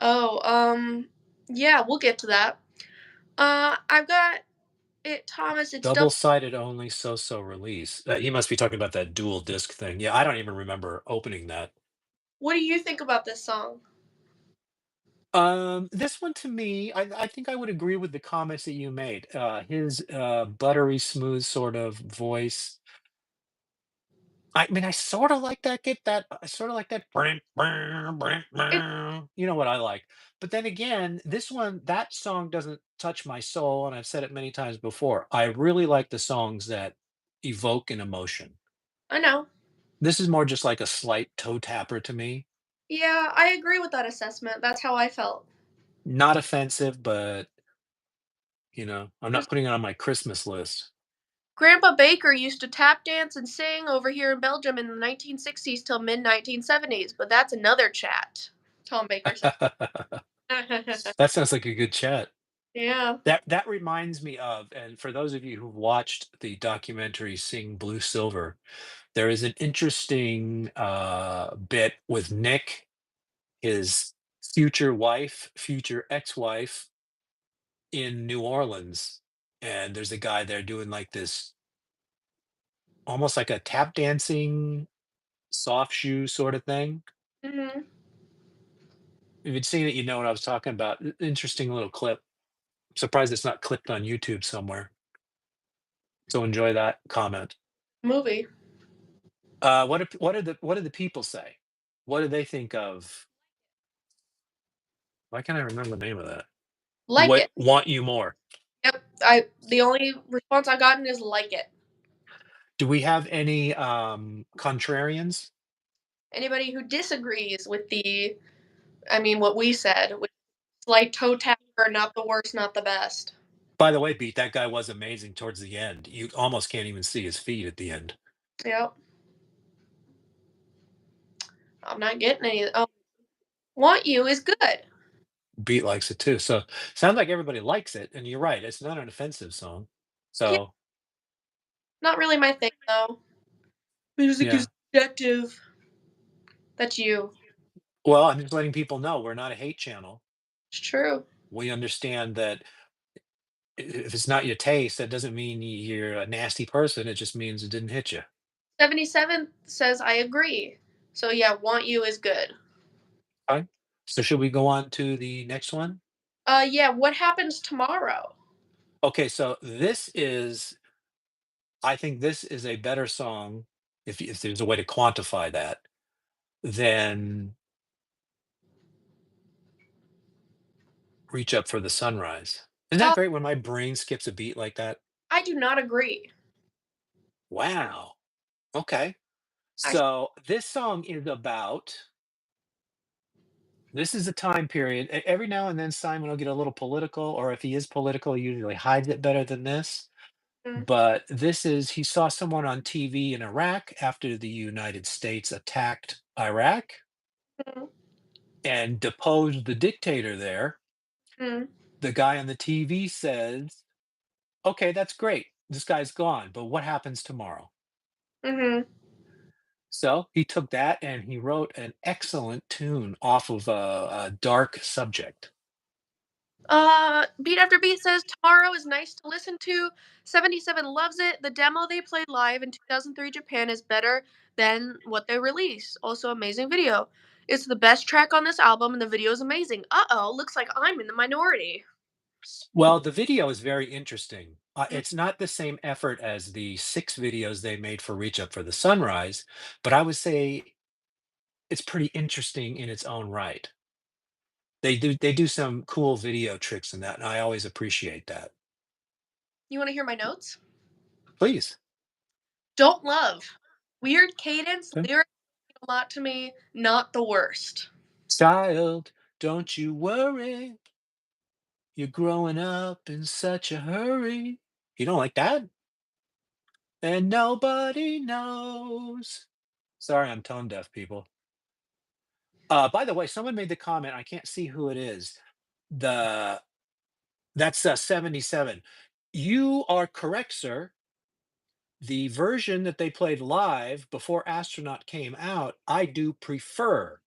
Oh, yeah, we'll get to that. I've got it, Thomas. It's double. Double-sided only so-so release. He must be talking about that dual disc thing. Yeah, I don't even remember opening that. What do you think about this song? This one to me, I think I would agree with the comments that you made. His, buttery smooth sort of voice. I mean, I sorta like that get that I sorta like that It, you know what I like. But then again, that song doesn't touch my soul, and I've said it many times before. I really like the songs that evoke an emotion. I know. This is more just like a slight toe tapper to me. Yeah, I agree with that assessment. That's how I felt. Not offensive, but, I'm not Just putting it on my Christmas list. Grandpa Baker used to tap dance and sing over here in Belgium in the 1960s till mid 1970s, but that's another chat. Tom Baker said. That sounds like a good chat. Yeah. That reminds me of, and for those of you who've watched the documentary Sing Blue Silver, there is an interesting, bit with Nick, his future ex-wife in New Orleans, and there's a guy there doing, like, this almost like a tap dancing, soft shoe sorta thing. Mhm. If you'd seen it, you know what I was talking about. Interesting little clip. Surprised it's not clipped on YouTube somewhere. So enjoy that comment. Movie. What do the people say? What do they think of? Why can't I remember the name of that? Like What it. want you more? Yep. The only response I gotten is like it. Do we have any contrarians? Anybody who disagrees with what we said, with slight toe tapper, not the worst, not the best. By the way, Beat, that guy was amazing towards the end. You almost can't even see his feet at the end. Yep. I'm not getting any. Oh, want you is good. Beat likes it too. So sounds like everybody likes it, and you're right. It's not an offensive song. Yeah, So not really my thing though. Music is yeah. subjective. That's you. Well, I'm just letting people know we're not a hate channel. It's true. We understand that if it's not your taste, that doesn't mean you're a nasty person. It just means it didn't hit you. 77 says I agree. So yeah, want you is good. Okay. So should we go on to the next one? Yeah, what happens tomorrow? Okay, so I think this is a better song, if there's a way to quantify that, than Reach Up for the Sunrise. Isn't that Uh, great when my brain skips a beat like that? I do not agree. Wow. Okay. I So this song is about this is a time period. Every now and then Simon will get a little political, or if he is political, he usually hides it better than this. mm, But this is he saw someone on TV in Iraq after the United States attacked Iraq mm, and deposed the dictator there. mm, The guy on the TV says, "Okay, that's great. This guy's gone, but what happens tomorrow?" mhm. So he took that and he wrote an excellent tune off of a dark subject. Beat After Beat says tomorrow is nice to listen to. 77 loves it. The demo they played live in 2003 Japan is better than what they released. Also, amazing video. It's the best track on this album, and the video is amazing. Uh oh, looks like I'm in the minority. Well, the video is very interesting. Mm, It's not the same effort as the 6 videos they made for Reach Up for the Sunrise, but I would say it's pretty interesting in its own right. They do some cool video tricks in that, and I always appreciate that. You want to hear my notes? Please. Don't love. Weird cadence, lyrics mean a lot to me, not the worst. Child, don't you worry. You're growing up in such a hurry. You don't like that? And nobody knows. Sorry, I'm tone deaf, people. By the way, someone made the comment. I can't see who it is. The That's 77. You are correct, sir. The version that they played live before Astronaut came out, I do prefer.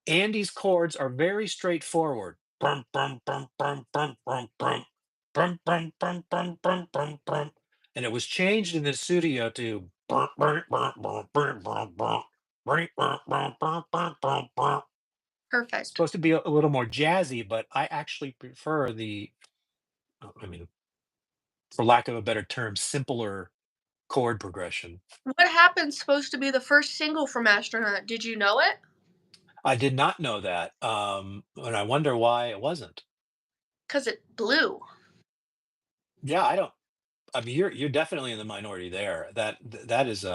Andy's chords are very straightforward. Brum, brum, brum, brum, brum, brum, brum. Brum, brum, brum, brum, brum, brum, brum. And it was changed in the studio to brum, brum, brum, brum, brum, brum, brum. Brum, brum, brum, brum, brum, brum, brum. Perfect. Supposed to be a little more jazzy, but I actually prefer the, I mean, for lack of a better term, simpler chord progression. What Happened's supposed to be the first single from Astronaut. Did you know it? I did not know that, and I wonder why it wasn't. 'Cause it blew. Yeah, I don't. I mean, you're definitely in the minority there. That is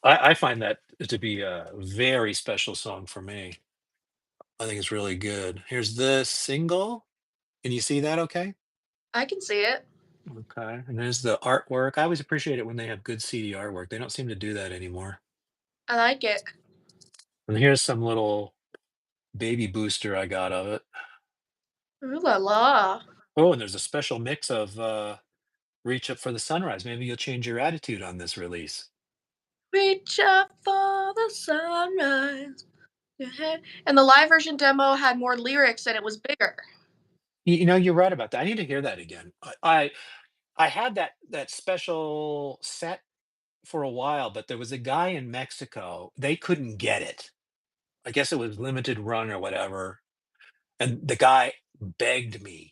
I find that to be a very special song for me. I think it's really good. Here's the single. Can you see that? Okay. I can see it. Okay. And there's the artwork. I always appreciate it when they have good CD artwork. They don't seem to do that anymore. I like it. And here's some little baby booster I got of it. Ooh la la. Oh, and there's a special mix of Reach Up for the Sunrise. Maybe you'll change your attitude on this release. Reach up for the sunrise. Your head. And the live version demo had more lyrics and it was bigger. You know, you're right about that. I need to hear that again. I had that special set for a while, but there was a guy in Mexico. They couldn't get it. I guess it was limited run or whatever. And the guy begged me,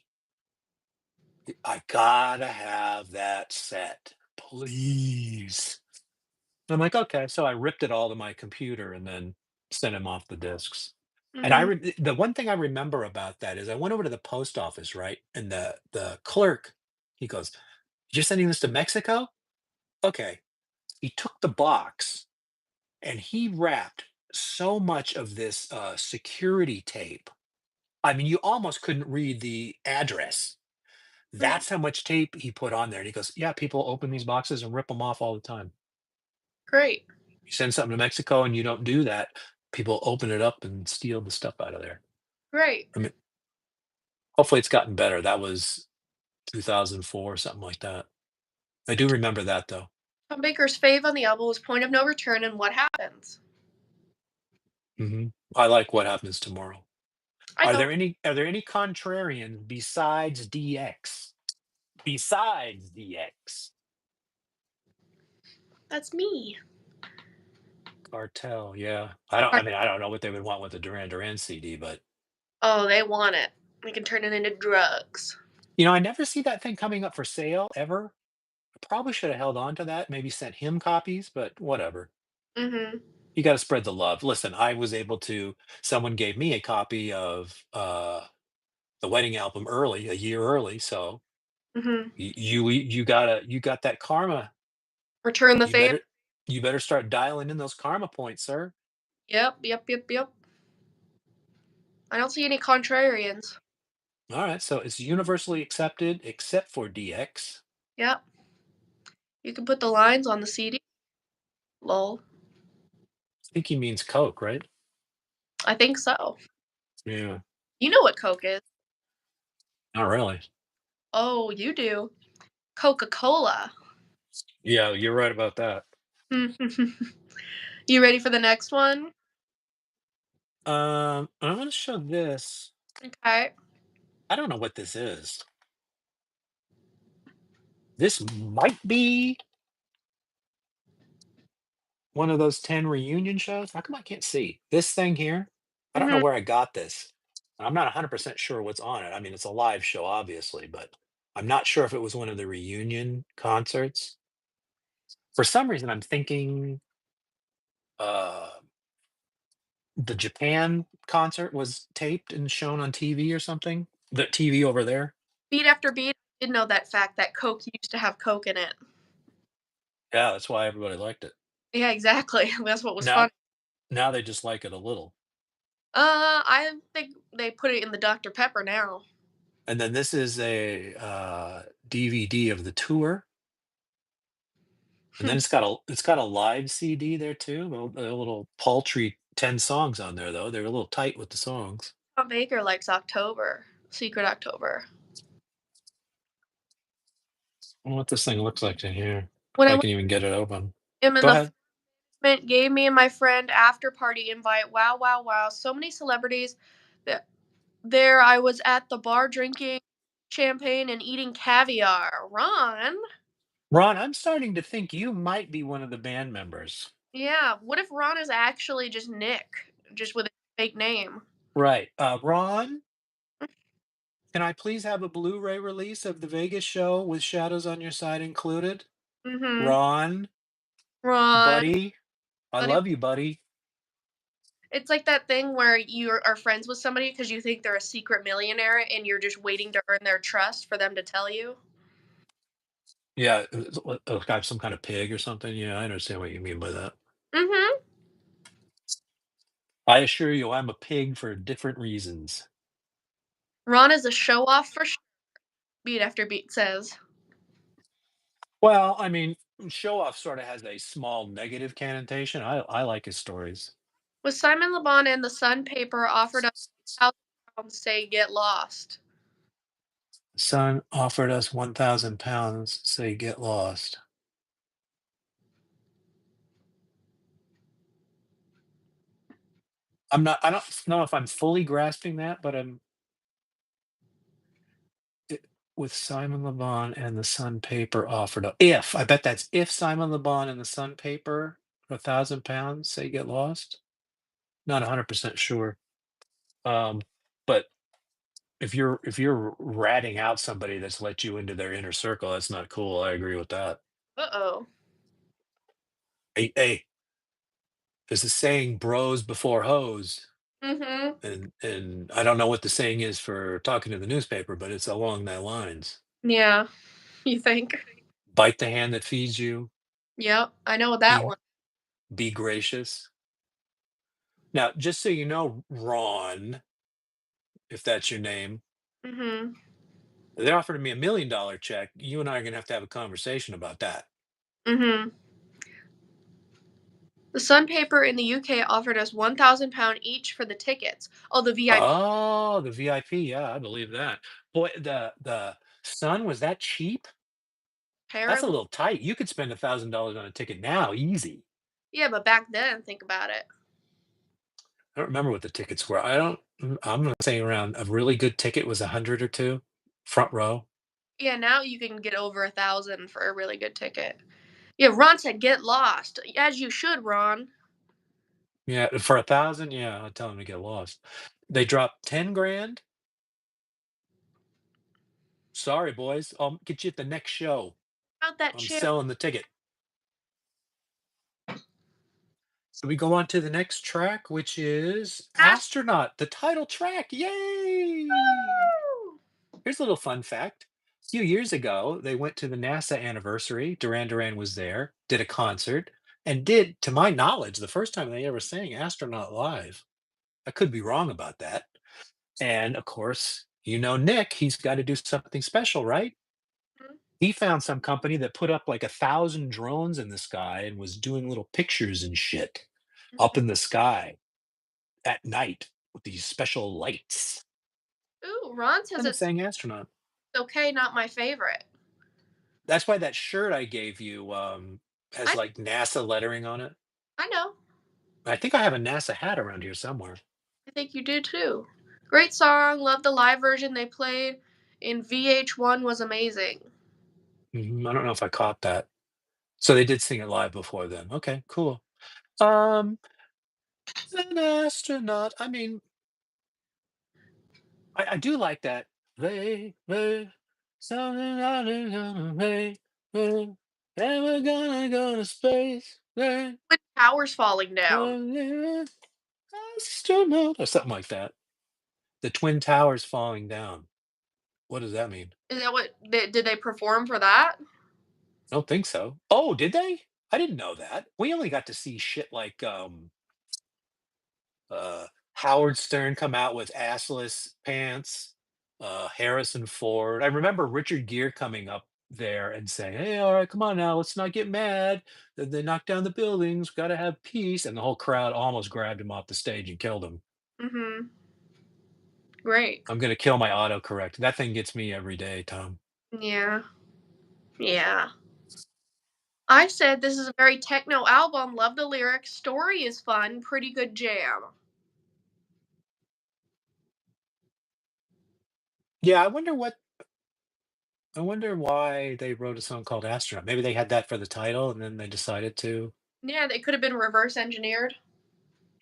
I gotta have that set, please. I'm like, okay. So I ripped it all to my computer and then sent him off the discs. And Mhm. the one thing I remember about that is I went over to the post office, right? And the clerk, he goes, "You're sending this to Mexico?" Okay. He took the box and he wrapped so much of this security tape. I mean, you almost couldn't read the address. Right. That's how much tape he put on there. And he goes, "Yeah, people open these boxes and rip them off all the time. Great. You send something to Mexico and you don't do that, people open it up and steal the stuff out of there." Great. I mean, hopefully it's gotten better. That was 2004, something like that. I do remember that though. Tom Baker's fave on the album was Point of No Return and What Happens. I like What Happens Tomorrow. I don't. Are there any contrarians besides DX? Besides DX, That's me. Cartel, yeah. I don't. Or- I mean, I don't know what they would want with the Duran Duran CD, but Oh, they want it. We can turn it into drugs. I never see that thing coming up for sale ever. I probably should have held on to that. Maybe sent him copies, but whatever. Mhm. You got to spread the love. Listen, I was able to. Someone gave me a copy of the Wedding album early, a year early. So Mhm. you got that karma. Return the You fave. better start dialing in those karma points, sir. Yep, yep, yep, yep. I don't see any contrarians. All right, so it's universally accepted except for DX. Yep. You can put the lines on the CD. Lol. I think he means Coke, right? I think so. Yeah, You know what Coke is. not really. Oh, you do. Coca-Cola. Yeah, you're right about that. You ready for the next one? I'm gonna show this. Okay. I don't know what this is. This might be one of those 10 reunion shows. How come I can't see this thing here? I don't know Mhm. where I got this. I'm not 100% sure what's on it. I mean, it's a live show, obviously, but I'm not sure if it was one of the reunion concerts. For some reason, I'm thinking uh, the Japan concert was taped and shown on TV or something. The TV over there. Beat after beat. Didn't know that fact that Coke used to have Coke in it. Yeah, that's why everybody liked it. Yeah, exactly. That's what was Now funny. now they just like it a little. I think they put it in the Dr. Pepper now. And then this is a, DVD of the tour, and then it's got a live CD there too, a little paltry 10 songs on there, though. They're a little tight with the songs. Tom Baker likes October, Secret October. I wonder what this thing looks like in here, When if I I went can even get it open. to him in Go the ahead. apartment, gave me and my friend after party invite. Wow, wow, wow. So many celebrities. That there I was at the bar drinking champagne and eating caviar. Ron? Ron, I'm starting to think you might be one of the band members. Yeah, what if Ron is actually just Nick, just with a fake name? Right. Ron, can I please have a Blu-ray release of the Vegas show with Shadows on Your Side included? Mhm. Ron, Ron, buddy, I buddy. love you, buddy. It's like that thing where you are friends with somebody because you think they're a secret millionaire and you're just waiting to earn their trust for them to tell you. Yeah, got some kind of pig or something. Yeah, I understand what you mean by that. Mhm. I assure you, I'm a pig for different reasons. Ron is a show off for sure, beat after beat says. Well, I mean, show off sort of has a small negative connotation. I like his stories. With Simon Le Bon and the Sun paper offered us £1,000, say get lost. Son offered us 1,000 pounds, say get lost. I don't know if I'm fully grasping that, but it, with Simon Le Bon and the Sun paper offered up. If, I bet that's if Simon Le Bon and the Sun paper, 1,000 pounds, say get lost. Not 100% sure. Um, but if you're ratting out somebody that's let you into their inner circle, that's not cool. I agree with that. Uh-oh. Hey, there's a saying, "Bros before hoes," Mhm. and I don't know what the saying is for talking to the newspaper, but it's along that lines. Yeah, you think? Bite the hand that feeds you. Yep, I know that Be one. be gracious. Now, just so you know, Ron, if that's your name, Mhm. they offered me $1 million check. You and I are gonna have a conversation about that. Mhm. The Sun paper in the UK offered us £1,000 each for the tickets. Oh, the VIP Oh, the VIP, yeah, I believe that. Boy, the Sun was that cheap? That's a apparently. little tight. You could spend $1,000 on a ticket now, easy. Yeah, but back then, think about it. I don't remember what the tickets were. I don't I'm gonna say around a really good ticket was 100 or 2, front row. Yeah, now you can get over 1,000 for a really good ticket. Yeah, Ron said, "Get lost." As you should, Ron. Yeah, for 1,000, yeah, I'd tell them to get lost. They dropped 10 grand. Sorry, boys, I'll get you at the next show. About that I'm champ selling the ticket. So we go on to the next track, which is ass. Astronaut, the title track. Yay! Here's a little fun fact. A few years ago, they went to the NASA anniversary. Duran Duran was there, did a concert, and did, to my knowledge, the first time they ever sang Astronaut live. I could be wrong about that. And of course, you know Nick, he's got to do something special, right? Mhm, He found some company that put up like 1,000 drones in the sky and was doing little pictures and shit up mhm. in the sky at night with these special lights. Ooh, Ron says And it it's sang Astronaut. okay, not my favorite. That's why that shirt I gave you has I like NASA lettering on it. I know. I think I have a NASA hat around here somewhere. I think you do too. Great song. Love the live version they played in VH1 was amazing. I don't know if I caught that. So they did sing it live before then. Okay, cool. Um, an astronaut. I mean, I do like that. Something out in they, and we're gonna go to space. With towers falling down. Astronaut, or something like that. The Twin Towers falling down. What does that mean? Is that what did they perform for that? I don't think so. Oh, did they? I didn't know that. We only got to see shit like, Howard Stern come out with assless pants, Harrison Ford. I remember Richard Gere coming up there and saying, "Hey, all right, come on now, let's not get mad. They knocked down the buildings. Got to have peace." And the whole crowd almost grabbed him off the stage and killed him. Mhm. Great. I'm gonna kill my autocorrect. That thing gets me every day, Tom. Yeah. Yeah. I said this is a very techno album. Love the lyrics. Story is fun. Pretty good jam. Yeah, I wonder why they wrote a song called Astronaut. Maybe they had that for the title and then they decided to. Yeah, they could have been reverse engineered.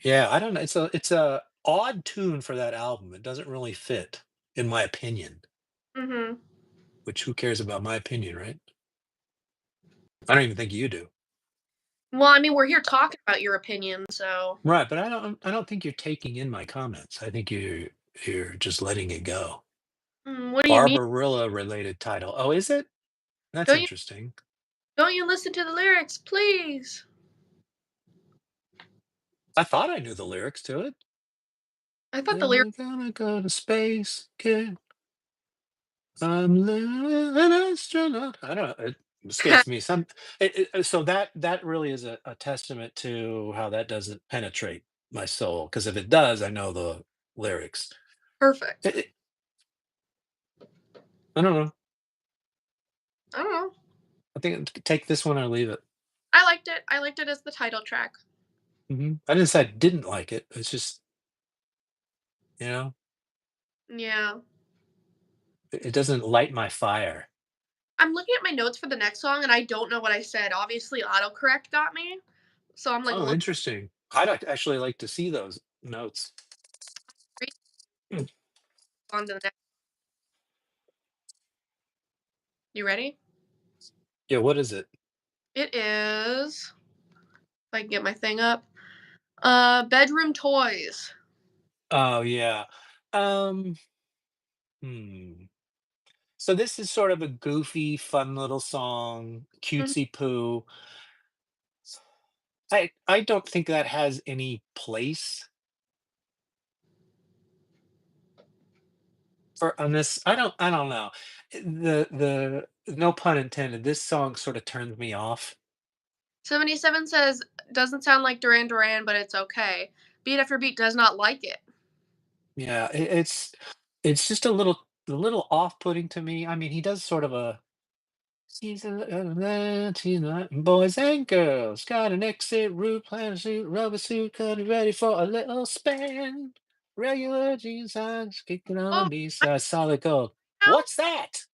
Yeah, I don't know. It's a odd tune for that album. It doesn't really fit, in my opinion. Mhm. Which who cares about my opinion, right? I don't even think you do. Well, I mean, we're here talking about your opinion, so Right, but I don't think you're taking in my comments. I think you're just letting it go. what do you mean? Barbarilla related title. Oh, is it? That's Don't you interesting. don't you listen to the lyrics, please? I thought I knew the lyrics to it. I thought the lyrics. Never gonna go to space, kid. I'm living an astronaut. I don't know. It escapes me. So that really is a testament to how that doesn't penetrate my soul. Because if it does, I know the lyrics. Perfect. It, it- I don't know. I don't know. I think take this one or leave it. I liked it. I liked it as the title track. I didn't say I didn't like it. It's just you know Yeah. it doesn't light my fire. I'm looking at my notes for the next song and I don't know what I said. Obviously, autocorrect got me. So I'm like Oh, interesting. Actually like to see those notes. Mm. on to the next. You ready? Yeah, what is it? It is. If I can get my thing up. Bedroom toys. Oh yeah. Um. Hmm. So this is sort of a goofy, fun little song, Mhm. cutesy poo. I don't think that has any place for on this. I don't know. The no pun intended. This song sort of turns me off. 77 says, doesn't sound like Duran Duran, but it's okay. Beat After Beat does not like it. Yeah, it's just a little off-putting to me. I mean, he does sort of a she's a boys and girls got an exit route, plan suit, rubber suit, cut it ready for a little spin. Regular jeans on, kicking on the Oh, B-side, solid gold. now? What's that?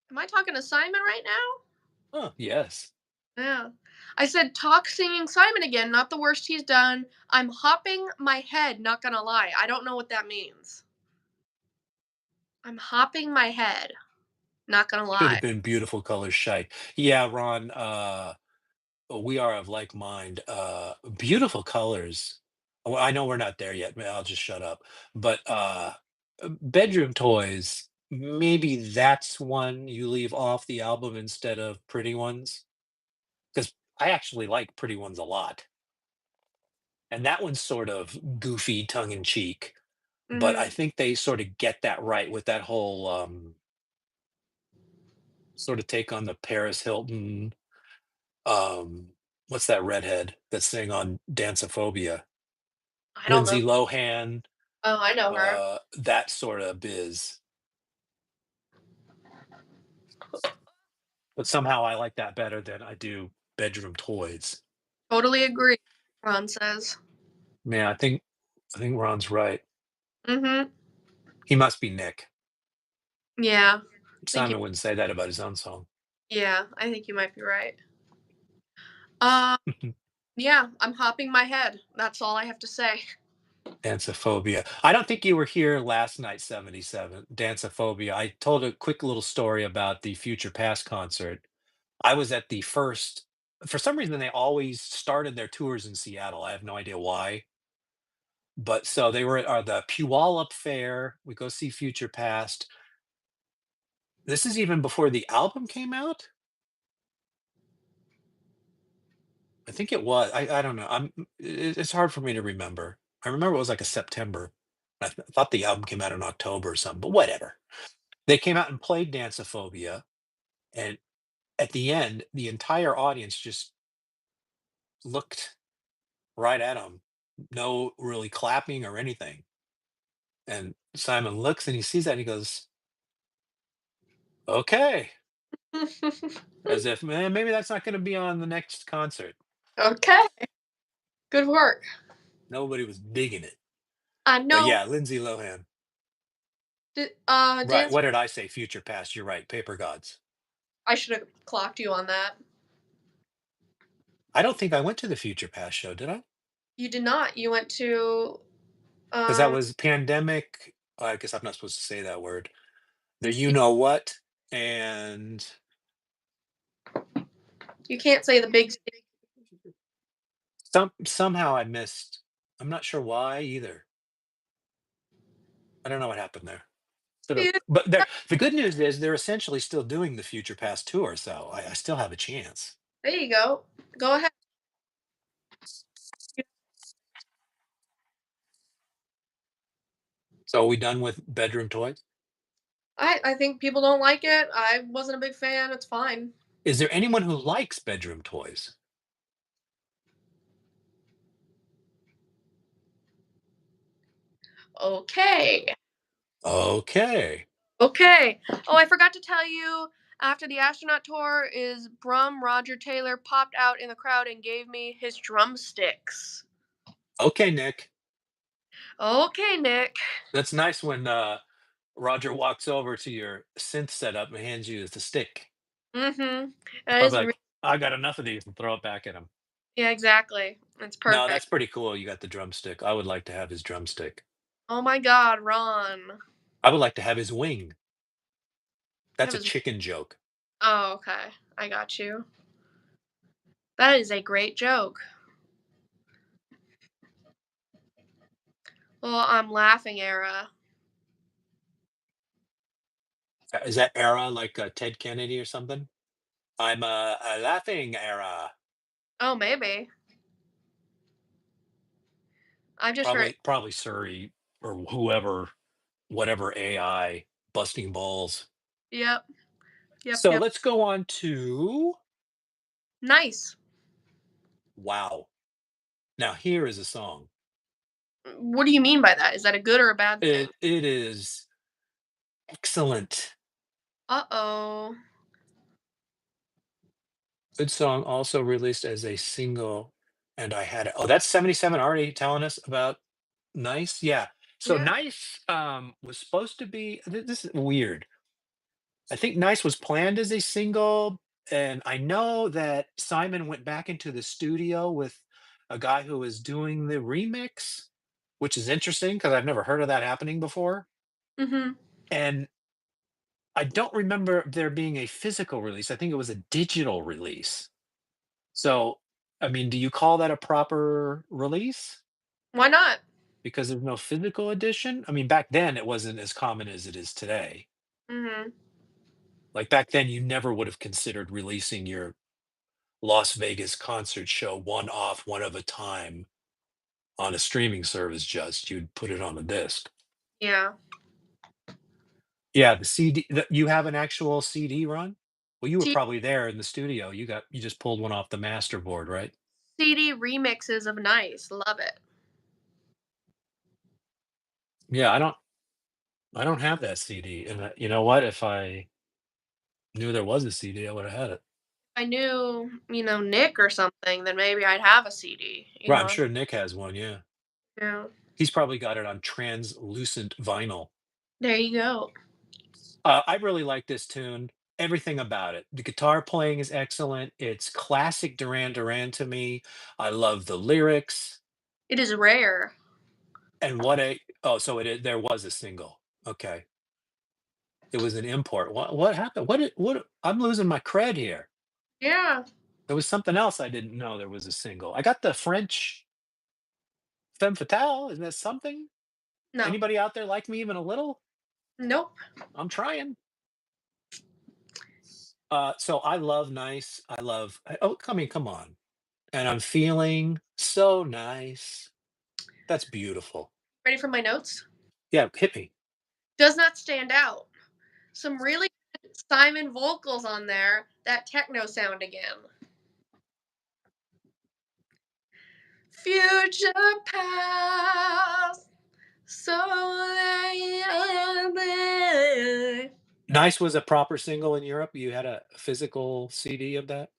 Am I talking to Simon right now? Oh, yes. Yeah. I said, talk singing Simon again, not the worst he's done. I'm hopping my head, not gonna lie. I don't know what that means. I'm hopping my head, not gonna Should have lie. been beautiful colors shite. Yeah, Ron, we are of like mind. Beautiful colors. Well, I know we're not there yet. I'll just shut up. But bedroom toys. Maybe that's one you leave off the album instead of Pretty Ones, because I actually like Pretty Ones a lot, and that one's sort of goofy, tongue in cheek. But I Mhm. think they sort of get that right with that whole sort of take on the Paris Hilton. What's that redhead that sang on Danceophobia? I don't know. Lindsay Lohan, Oh, I know her. that sorta biz. But somehow I like that better than I do bedroom toys. Totally agree, Ron says. Man, I think Ron's right. Mhm. He must be Nick. Yeah. Thank you. Simon wouldn't say that about his own song. Yeah, I think you might be right. Uh, yeah, I'm hopping my head. That's all I have to say. Danceophobia. I don't think you were here last night, 77. Danceophobia. I told a quick little story about the Future Past concert. I was at the first for some reason, they always started their tours in Seattle. I have no idea why. But so they were at the Puyallup Fair. We go see Future Past. This is even before the album came out? I think it was. I don't know. It's hard for me to remember. I remember it was like a September. Thought the album came out in October or something, but whatever. They came out and played Danceophobia, and at the end, the entire audience just looked right at him. No really clapping or anything. And Simon looks and he sees that and he goes, "Okay." As if, man, maybe that's not going to be on the next concert. Okay, good work. Nobody was digging it. I But know. yeah, Lindsay Lohan. Right. Dance. What did I say? Future past. You're right. Paper Gods. I should have clocked you on that. I don't think I went to the Future Past show, did I? You did not. You went to Because that um. was pandemic. I guess I'm not supposed to say that word. The you know what, and You can't say the big. somehow I missed. I'm not sure why either. I don't know what happened there. Sort of, There but the good news is they're essentially still doing the Future Past tour, so I still have a chance. you go. Go ahead. So are we done with bedroom toys? I think people don't like it. I wasn't a big fan. It's fine. Is there anyone who likes bedroom toys? Okay. Okay. Okay. Oh, I forgot to tell you. After the astronaut tour, is Brum Roger Taylor popped out in the crowd and gave me his drumsticks. Okay, Nick. Okay, Nick. That's nice when Roger walks over to your synth setup and hands you the stick. Mm-hmm. That Probably is like, I got enough of these and throw it back at him. yeah, exactly. It's No, perfect. that's pretty cool. You got the drumstick. I would like to have his drumstick. Oh my God, Ron. I would like to have his wing. That That's a was. chicken joke. Oh, okay. I got you. That is a great joke. Well, I'm laughing era. Is that era like Ted Kennedy or something? I'm a laughing era. Oh, maybe. I've just heard. Probably Surrey or whoever, whatever AI busting balls. Yep. Yep. So Yep. let's go on to Nice. wow. Now here is a song. What do you mean by that? Is that a good or a bad thing? It is excellent. Uh-oh. Good song, also released as a single, and I had it. Oh, that's 77 already telling us about Nice? Yeah. So Yeah. Nice, was supposed to be this is weird. I think Nice was planned as a single, and I know that Simon went back into the studio with a guy who was doing the remix, which is interesting because 'cause I've never heard of that happening before, Mhm. and I don't remember there being a physical release. I think it was a digital release. So, I mean, do you call that a proper release? Why not? Because there's no physical edition? I mean, back then, it wasn't as common as it is today. Mhm. Like, back then, you never would have considered releasing your Las Vegas concert show one off, one of a time on a streaming service just. You'd put it on a disc. Yeah. Yeah, the CD you have an actual CD run? Well, you were C- probably there in the studio. You just pulled one off the master board, right? CD remixes of Nice. Love it. Yeah, I don't have that CD, and, you know what? If I knew there was a CD, I would have had it. If I knew, Nick or something, then maybe I'd have a CD, Right, I'm sure Nick has one, yeah. Yeah. He's probably got it on translucent vinyl. There you go. I really like this tune, everything about it. The guitar playing is excellent, it's classic Duran Duran to me. I love the lyrics, It is rare. and what a oh, so there was a single. Okay. It was an import. What happened? What I'm losing my cred here. Yeah. There was something else I didn't know there was a single. I got the French Femme Fatale, isn't that something? No. Anybody out there like me even a little? Nope. I'm trying. So I love nice. Oh, come on. And I'm feeling so nice. That's beautiful. Ready for my notes? Yeah, hit me. Does not stand out. Some really good Simon vocals on there. That techno sound again. Future past, so Nice was a proper single in Europe. You had a physical CD of that.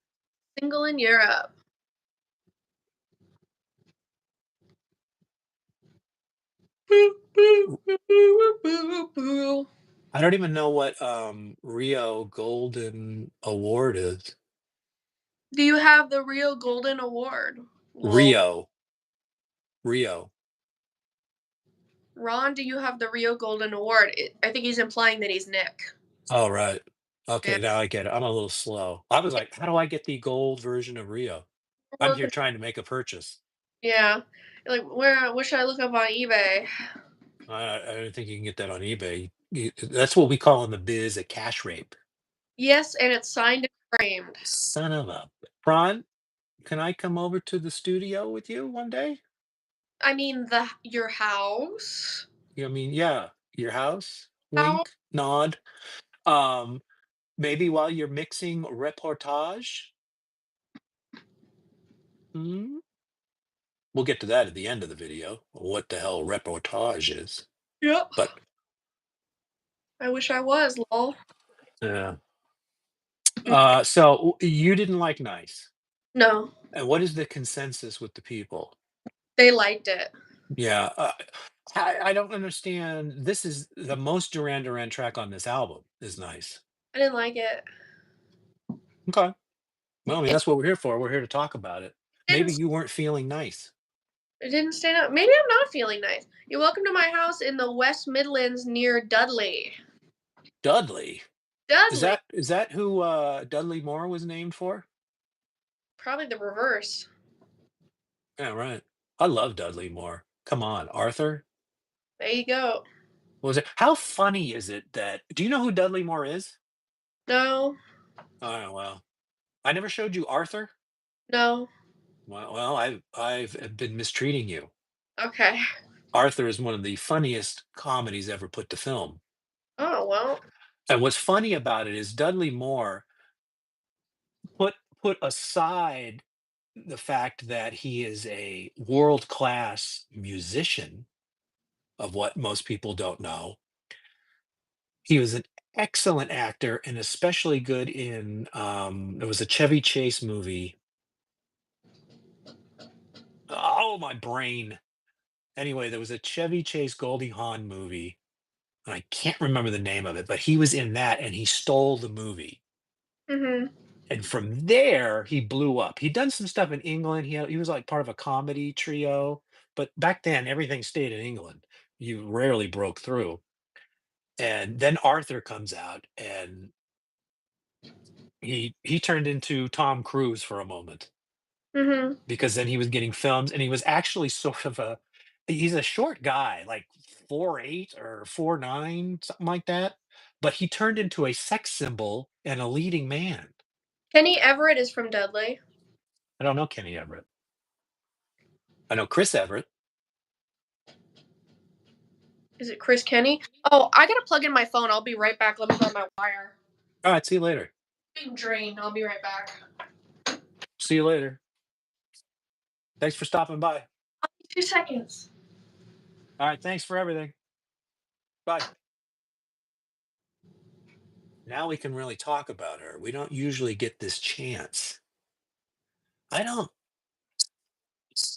single in Europe. R- Do I don't even know what Rio Golden Award is. you have the real Golden Award? Lol. Rio, Rio. Ron, do you have the Rio Golden Award? I think he's implying that he's Nick. Oh, right. Yeah. Okay, now I get it. I'm a little slow. I was like, how do I get the gold version of Rio? We're I'm here working. trying to make a purchase. Yeah. Like, where should I look up on eBay? I don't think you can get that on eBay. That's what we call in the biz a cash rape. Yes, and it's signed and framed. Son of a Ron, can I come over to the studio with you one day? I mean, the your house. I mean, yeah, your house, How? wink, nod. Um, Maybe while you're mixing reportage. Hmm? We'll get to that at the end of the video. What the hell reportage is? Yep. But I wish I was, lol. yeah. You didn't like Nice, No, and what is the consensus with the people? they liked it. Yeah, I don't understand. This is the most Duran Duran track on this album is Nice. I didn't like it. Okay. Well, I mean, It that's what we're here for. We're here to talk about it. Maybe didn't you weren't feeling nice. it didn't stand out. Maybe I'm not feeling nice. You're welcome to my house in the West Midlands near Dudley. Dudley. Is Dudley. that who Dudley Moore was named for? Probably the reverse. Yeah, right. I love Dudley Moore. Come on, Arthur. There you go. What was it? How funny is it that do you know who Dudley Moore is? No, Oh, well. I never showed you Arthur? no. Well, I've been mistreating you. Okay. Arthur is one of the funniest comedies ever put to film. Oh, well. And what's funny about it is Dudley Moore put put aside the fact that he is a world-class musician, of what most people don't know. He was an excellent actor and especially good in, there was a Chevy Chase movie. Oh, my brain. Anyway, there was a Chevy Chase Goldie Hawn movie, and I can't remember the name of it, but he was in that and he stole the movie. Mhm. And from there, he blew up. He'd done some stuff in England. He was like part of a comedy trio, but back then everything stayed in England. You rarely broke through. And then Arthur comes out and he turned into Tom Cruise for a moment Mhm. because then he was getting films and he was actually sort of he's a short guy, like 4'8" or 4'9", something like that. But he turned into a sex symbol and a leading man. Kenny Everett is from Dudley. I don't know Kenny Everett. I know Chris Everett. Is it Chris Kenny? Oh, I gotta plug in my phone. I'll be right back. Let me plug my wire. All right, see you later. Being drained. I'll be right back. See you later. Thanks for stopping by. 2 seconds. All right, thanks for everything. Bye. Now we can really talk about her. We don't usually get this chance. I don't,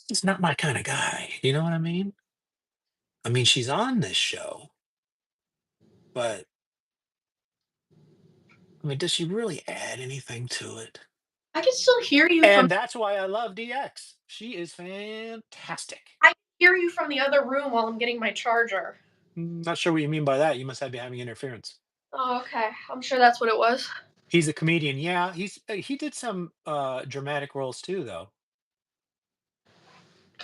he's not my kind of guy. You know what I mean? I mean, she's on this show, but I mean, does she really add anything to it? I can still hear you from. And that's why I love DX. She is fantastic. I can hear you from the other room while I'm getting my charger. Not sure what you mean by that. You must have be having interference. Oh, okay. I'm sure that's what it was. He's a comedian. Yeah, he did some dramatic roles too, though.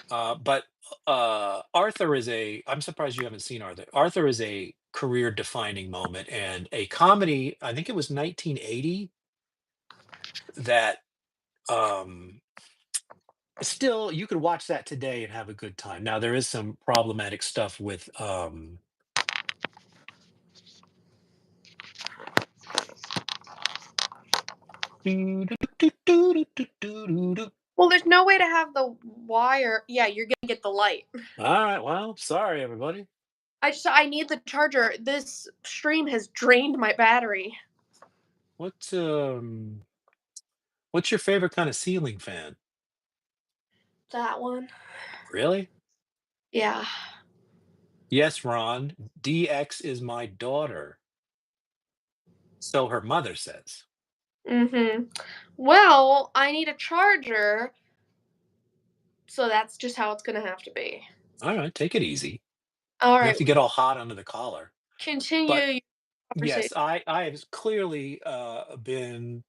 But Arthur is a. I'm surprised you haven't seen Arthur. Arthur is a career-defining moment and a comedy. I think it was 1980. that um still you could watch that today and have a good time. Now there is some problematic stuff with Well, there's no way to have the wire. Yeah, you're gonna get the light. all right, well, sorry everybody. I need the charger. This stream has drained my battery. What what's your favorite kind of ceiling fan? That one. Really? Yeah. Yes, Ron. DX is my daughter. So her mother says. Mhm. Well, I need a charger, so that's just how it's gonna have to be. All right, take it easy. All You have right, to get all hot under the collar. continue But your yes, conversation. I have clearly been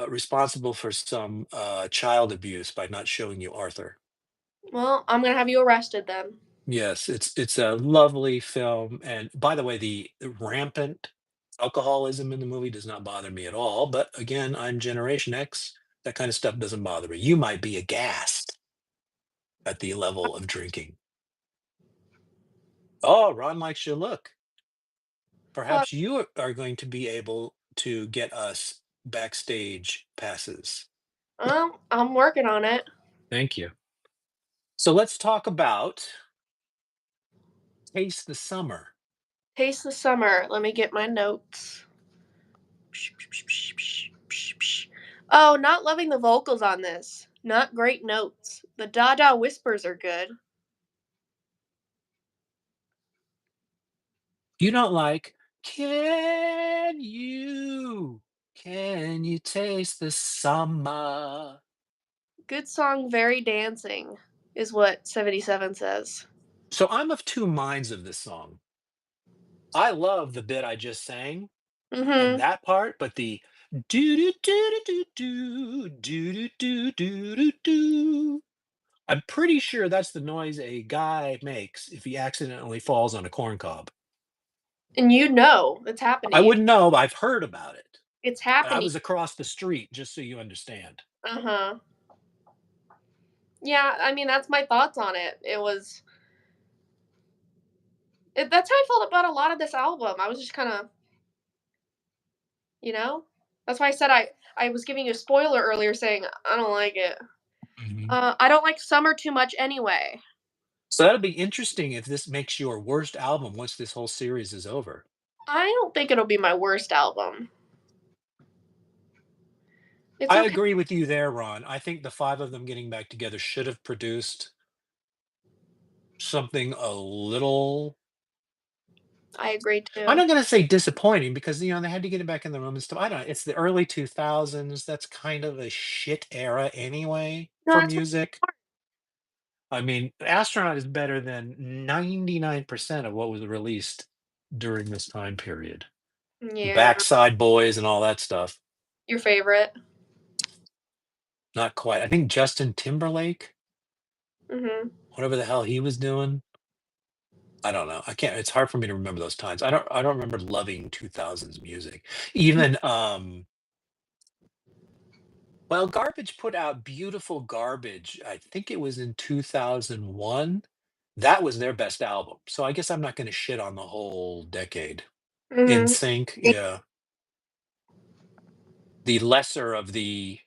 responsible for some child abuse by not showing you Arthur. Well, I'm gonna have you arrested then. Yes, it's a lovely film, and by the way, the rampant alcoholism in the movie does not bother me at all. But again, I'm Generation X. That kind of stuff doesn't bother me. You might be aghast at the level of drinking. Oh, Ron likes your look. Well, Perhaps you are going to be able to get us backstage passes. I'm working on it. Thank you. So let's talk about Taste the Summer. Taste the summer. Let me get my notes. Oh, not loving the vocals on this. Not great notes. The Dada whispers are good. You don't like, can you taste the summer? Good song, very dancing, is what 77 says. So I'm of two minds of this song. I love the bit I just sang and Mm-hmm. that part, but the do do do do do do do do do do do. I'm pretty sure that's the noise a guy makes if he accidentally falls on a corn cob. And you know it's happened to I you. wouldn't know, but I've heard about it. It's And I happened to you. was across the street, just so you understand. Uh-huh. Yeah, I mean, that's my thoughts on it. That's how I felt about a lot of this album. I was just kind of, you know? That's why I said I was giving you a spoiler earlier saying I don't like it. Mhm. I don't like summer too much anyway. So that'll be interesting if this makes your worst album once this whole series is over. I don't think it'll be my worst album. It's I okay. agree with you there, Ron. I think the 5 of them getting back together should have produced something a little. I agree I'm too. not gonna say disappointing because, they had to get it back in the room and stuff. I don't know, it's the early 2000s, that's kind of a shit era anyway No, for that's music. I mean, Astronaut is better than 99% of what was released during this time period. yeah. Backside Boys and all that stuff. Your favorite. Not quite. I think Justin Timberlake, Mhm. whatever the hell he was doing. I don't know. I can't, it's hard for me to remember those times. I don't remember loving 2000s music. Even well, Garbage put out Beautiful Garbage. I think it was in 2001. That was their best album. So I guess I'm not going to shit on the whole decade. In Mhm. Sync, yeah. The lesser of the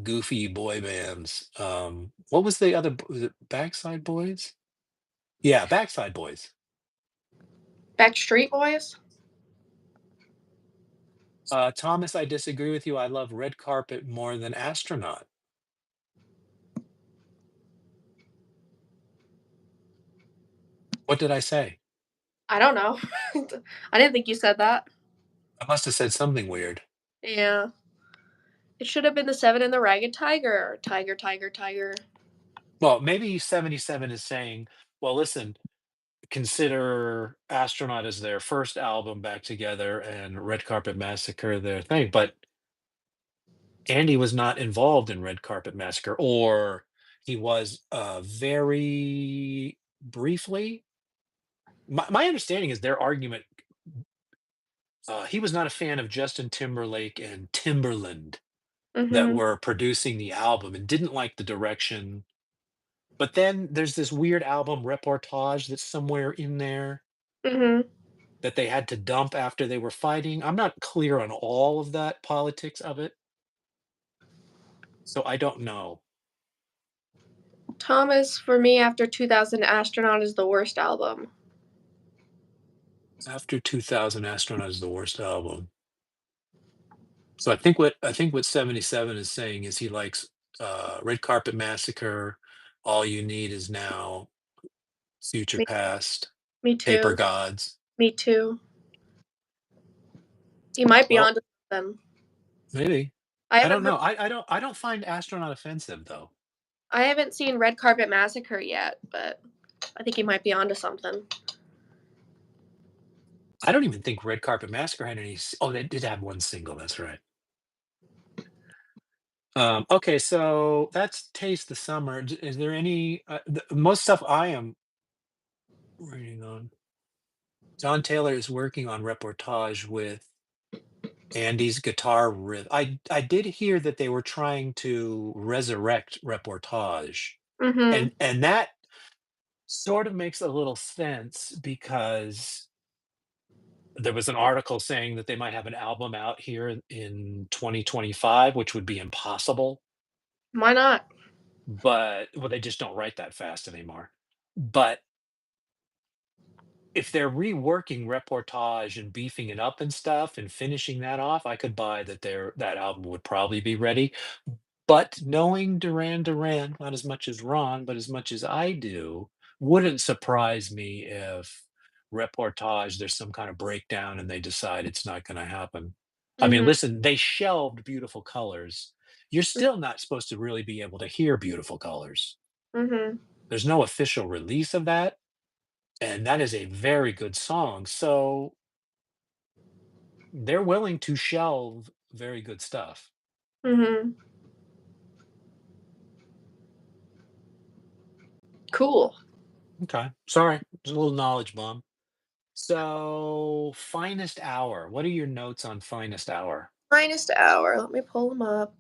goofy boy bands. What was the other was it Backside Boys? Yeah, Backside Boys. Backstreet Boys. Thomas, I disagree with you. I love Red Carpet more than Astronaut. What did I say? I don't know. I didn't think you said that. I must have said something weird. Yeah. It should have been the Seven and the Ragged Tiger. Tiger, tiger, tiger. Well, maybe 77 is saying, well, listen, consider Astronaut as their first album back together and Red Carpet Massacre their thing. But Andy was not involved in Red Carpet Massacre, or he was very briefly. My understanding is their argument He was not a fan of Justin Timberlake and Timberland that Mhm. were producing the album and didn't like the direction. But then there's this weird album reportage that's somewhere in there Mhm. that they had to dump after they were fighting. I'm not clear on all of that politics of it, so I don't know. Thomas, for me, after 2000, Astronaut is the worst album. After 2000, Astronaut is the worst album. So I think what 77 is saying is he likes Red Carpet Massacre, All You Need Is Now, Future Me, Past, me Paper too. Gods. Me too. He might be Well, onto something. maybe. I I haven't don't heard. know. I don't find Astronaut offensive though. I haven't seen Red Carpet Massacre yet, but I think he might be onto something. I don't even think Red Carpet Massacre had any. Oh, they did have one single. That's right. Okay, so that's Taste the Summer. Is there any most stuff I am reading on? John Taylor is working on reportage with Andy's guitar riff. I did hear that they were trying to resurrect reportage, Mhm. and that sort of makes a little sense because there was an article saying that they might have an album out here in 2025, which would be impossible. Why not? But well, they just don't write that fast anymore. But if they're reworking reportage and beefing it up and stuff and finishing that off, I could buy that that album would probably be ready. But knowing Duran Duran, not as much as Ron, but as much as I do, wouldn't surprise me if reportage, there's some kind of breakdown and they decide it's not going to happen. I mean, Mhm. listen, they shelved Beautiful Colors. You're still not supposed to really be able to hear Beautiful Colors. Mhm. There's no official release of that. And that is a very good song. So they're willing to shelve very good stuff. Mhm. Cool. Okay. Sorry. There's a little knowledge bomb. So, Finest Hour. What are your notes on Finest Hour? Finest hour. Let me pull them up.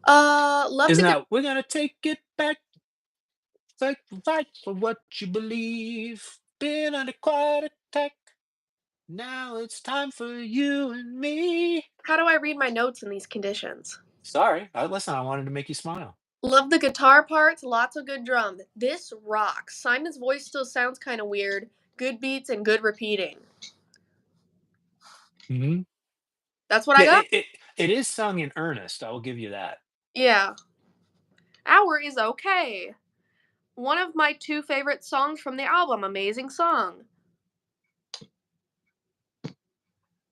Love the Isn't good. that we're gonna take it back, fight for what you believe. Been under quite attack. Now it's time for you and me. How do I read my notes in these conditions? Sorry. Listen, I wanted to make you smile. Love the guitar parts. Lots of good drum. This rocks. Simon's voice still sounds kind of weird. Good beats and good repeating. Hmm. That's what I Yeah, got. it is sung in earnest. I will give you that. Yeah. Hour is okay. One of my two favorite songs from the album. Amazing song.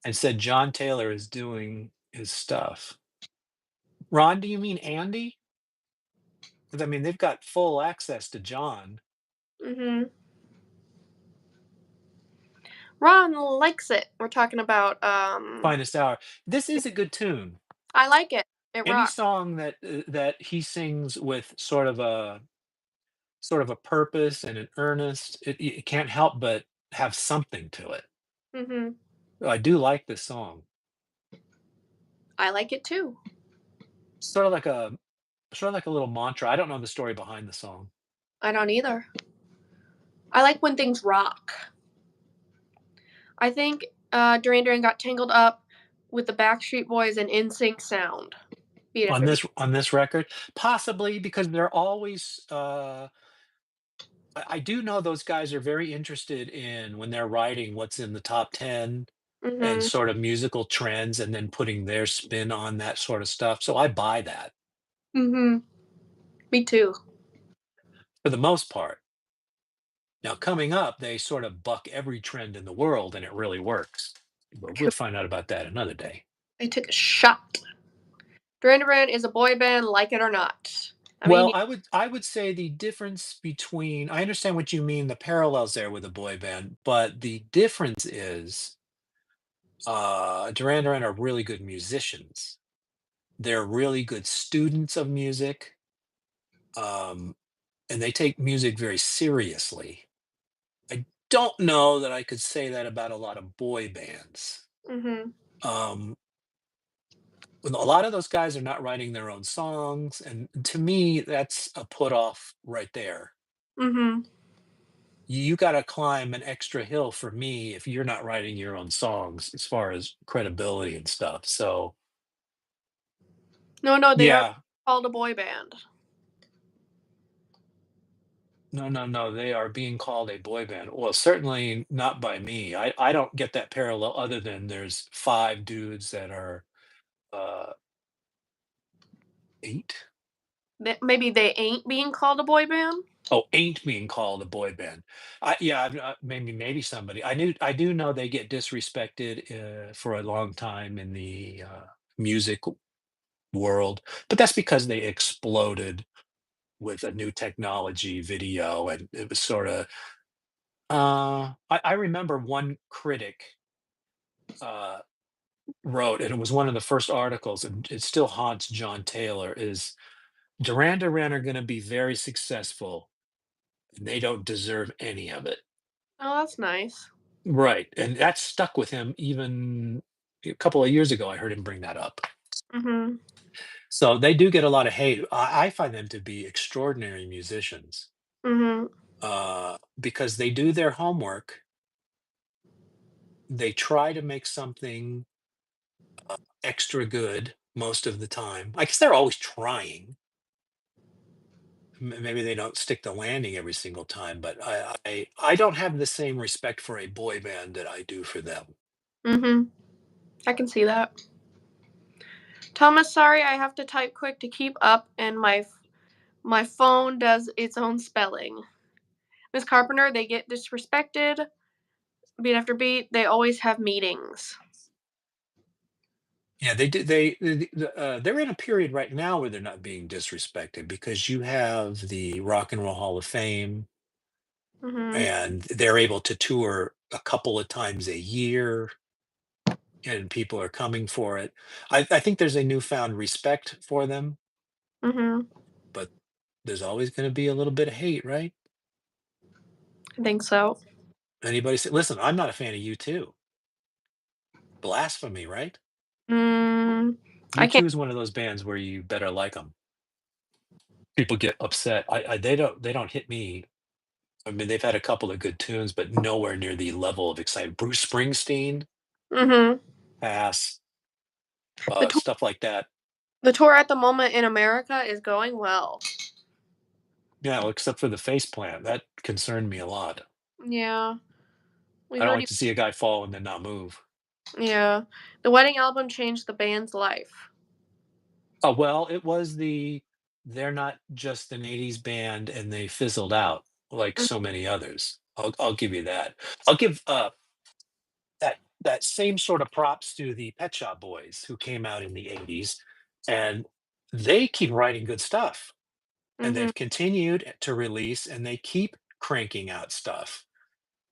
And said John Taylor is doing his stuff. Ron, do you mean Andy? Because I mean, they've got full access to John. Mhm. Ron likes it. We're talking about Finest Hour. This is a good tune. I like it. It Any rocks. song that he sings with sort of a purpose and an earnest, it can't help but have something to it. Mhm. I do like this song. I like it too. Sort of like a sort of like a little mantra. I don't know the story behind the song. I don't either. I like when things rock. I think Duran Duran got tangled up with the Backstreet Boys and NSYNC sound. Be it if it be. On this record, possibly because they're always I do know those guys are very interested in when they're writing what's in the top 10 and Mhm. sort of musical trends and then putting their spin on that sort of stuff. So I buy that Mhm. Me too. for the most part. Now, coming up, they sort of buck every trend in the world and it really works. But we'll Cool. find out about that another day. I took a shot. Duran Duran is a boy band, like it or not. I mean, Well, I would say the difference between I understand what you mean, the parallels there with a boy band, but the difference is Duran Duran are really good musicians. They're really good students of music, um, and they take music very seriously. I don't know that I could say that about a lot of boy bands. Mhm. Um, a lot of those guys are not writing their own songs, and to me, that's a put off right there. Mhm. You got to climb an extra hill for me if you're not writing your own songs as far as credibility and stuff. So, No, no, they are yeah, called a boy band. no, no, no, they are being called a boy band. Well, certainly not by me. I don't get that parallel other than there's 5 dudes that are, uh, 8? Maybe they ain't being called a boy band? Oh, ain't being called a boy band. Yeah, maybe somebody. I do know they get disrespected, for a long time in the, music world, but that's because they exploded with a new technology video, and it was sorta, I remember one critic, uh wrote, and it was one of the first articles, and it still haunts John Taylor, is Duran Duran are gonna be very successful, and they don't deserve any of it. Oh, that's nice. Right, and that stuck with him even a couple of years ago, I heard him bring that up. Mhm. So they do get a lot of hate. I find them to be extraordinary musicians, Mhm. because they do their homework, they try to make something extra good most of the time. I guess they're always trying. Maybe they don't stick the landing every single time, but I don't have the same respect for a boy band that I do for them. Mhm. I can see that. Thomas, sorry, I have to type quick to keep up, and my phone does its own spelling. Miss Carpenter, they get disrespected beat after beat. They always have meetings. Yeah, they did. They're in a period right now where they're not being disrespected because you have the Rock and Roll Hall of Fame, Mhm. and they're able to tour a couple of times a year, and people are coming for it. I think there's a newfound respect for them, Mhm. but there's always going to be a little bit of hate, right? I think so. Anybody say, listen, I'm not a fan of you too. Blasphemy, right? Mm, I You can't. two is one of those bands where you better like them. People get upset. They don't hit me. I mean, they've had a couple of good tunes, but nowhere near the level of excitement. Bruce Springsteen, Mhm. pass, The tour, stuff like that. the tour at the moment in America is going well. Yeah, well, except for the face plant, that concerned me a lot. Yeah, we I don't already. like to see a guy fall and then not move. Yeah, the wedding album changed the band's life. Oh, well, it was they're not just an 80s band and they fizzled out like Mm, so many others. I'll give you that. I'll give that same sort of props to the Pet Shop Boys who came out in the 80s, and they keep writing good stuff, and Mhm. they've continued to release, and they keep cranking out stuff,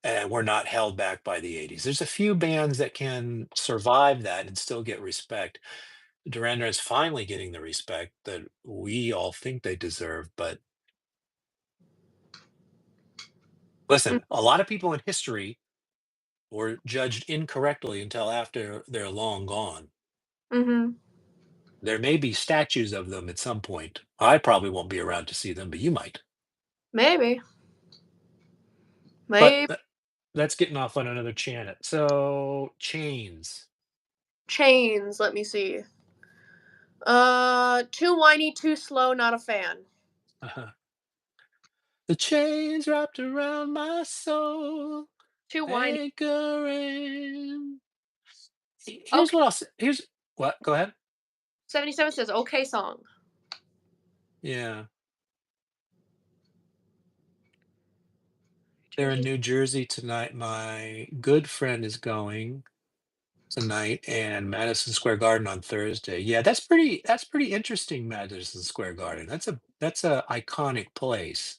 and we're not held back by the 80s. There's a few bands that can survive that and still get respect. Duran Duran is finally getting the respect that we all think they deserve, but Mm, listen, a lot of people in history were judged incorrectly until after they're long gone. mhm. There may be statues of them at some point. I probably won't be around to see them, but you might. Maybe. But Maybe. that's getting off on another channel. So, Chains. Chains. Let me see. Too whiny, too slow. Not a fan. Uh-huh. The chains wrapped around my soul, Too whiny. anchoring. Here's Okay. what I'll say. Here's what. Go ahead. 77 says okay song. Yeah, they're in Jersey. New Jersey tonight. My good friend is going tonight, and Madison Square Garden on Thursday. Yeah, that's pretty interesting, Madison Square Garden. That's a iconic place.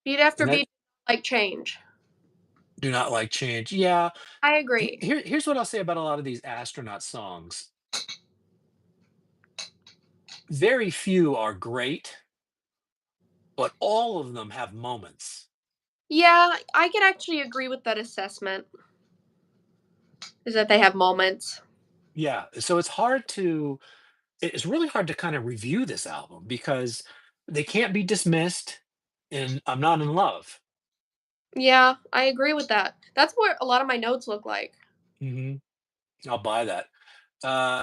Beat after And that beat. Like change. do not like change. Yeah, I agree. here's what I'll say about a lot of these astronaut songs. Very few are great, but all of them have moments. Yeah, I can actually agree with that assessment. Is that they have moments. Yeah, so it's really hard to kind of review this album because they can't be dismissed, and I'm not in love. Yeah, I agree with that. That's what a lot of my notes look like. Hmm. I'll buy that.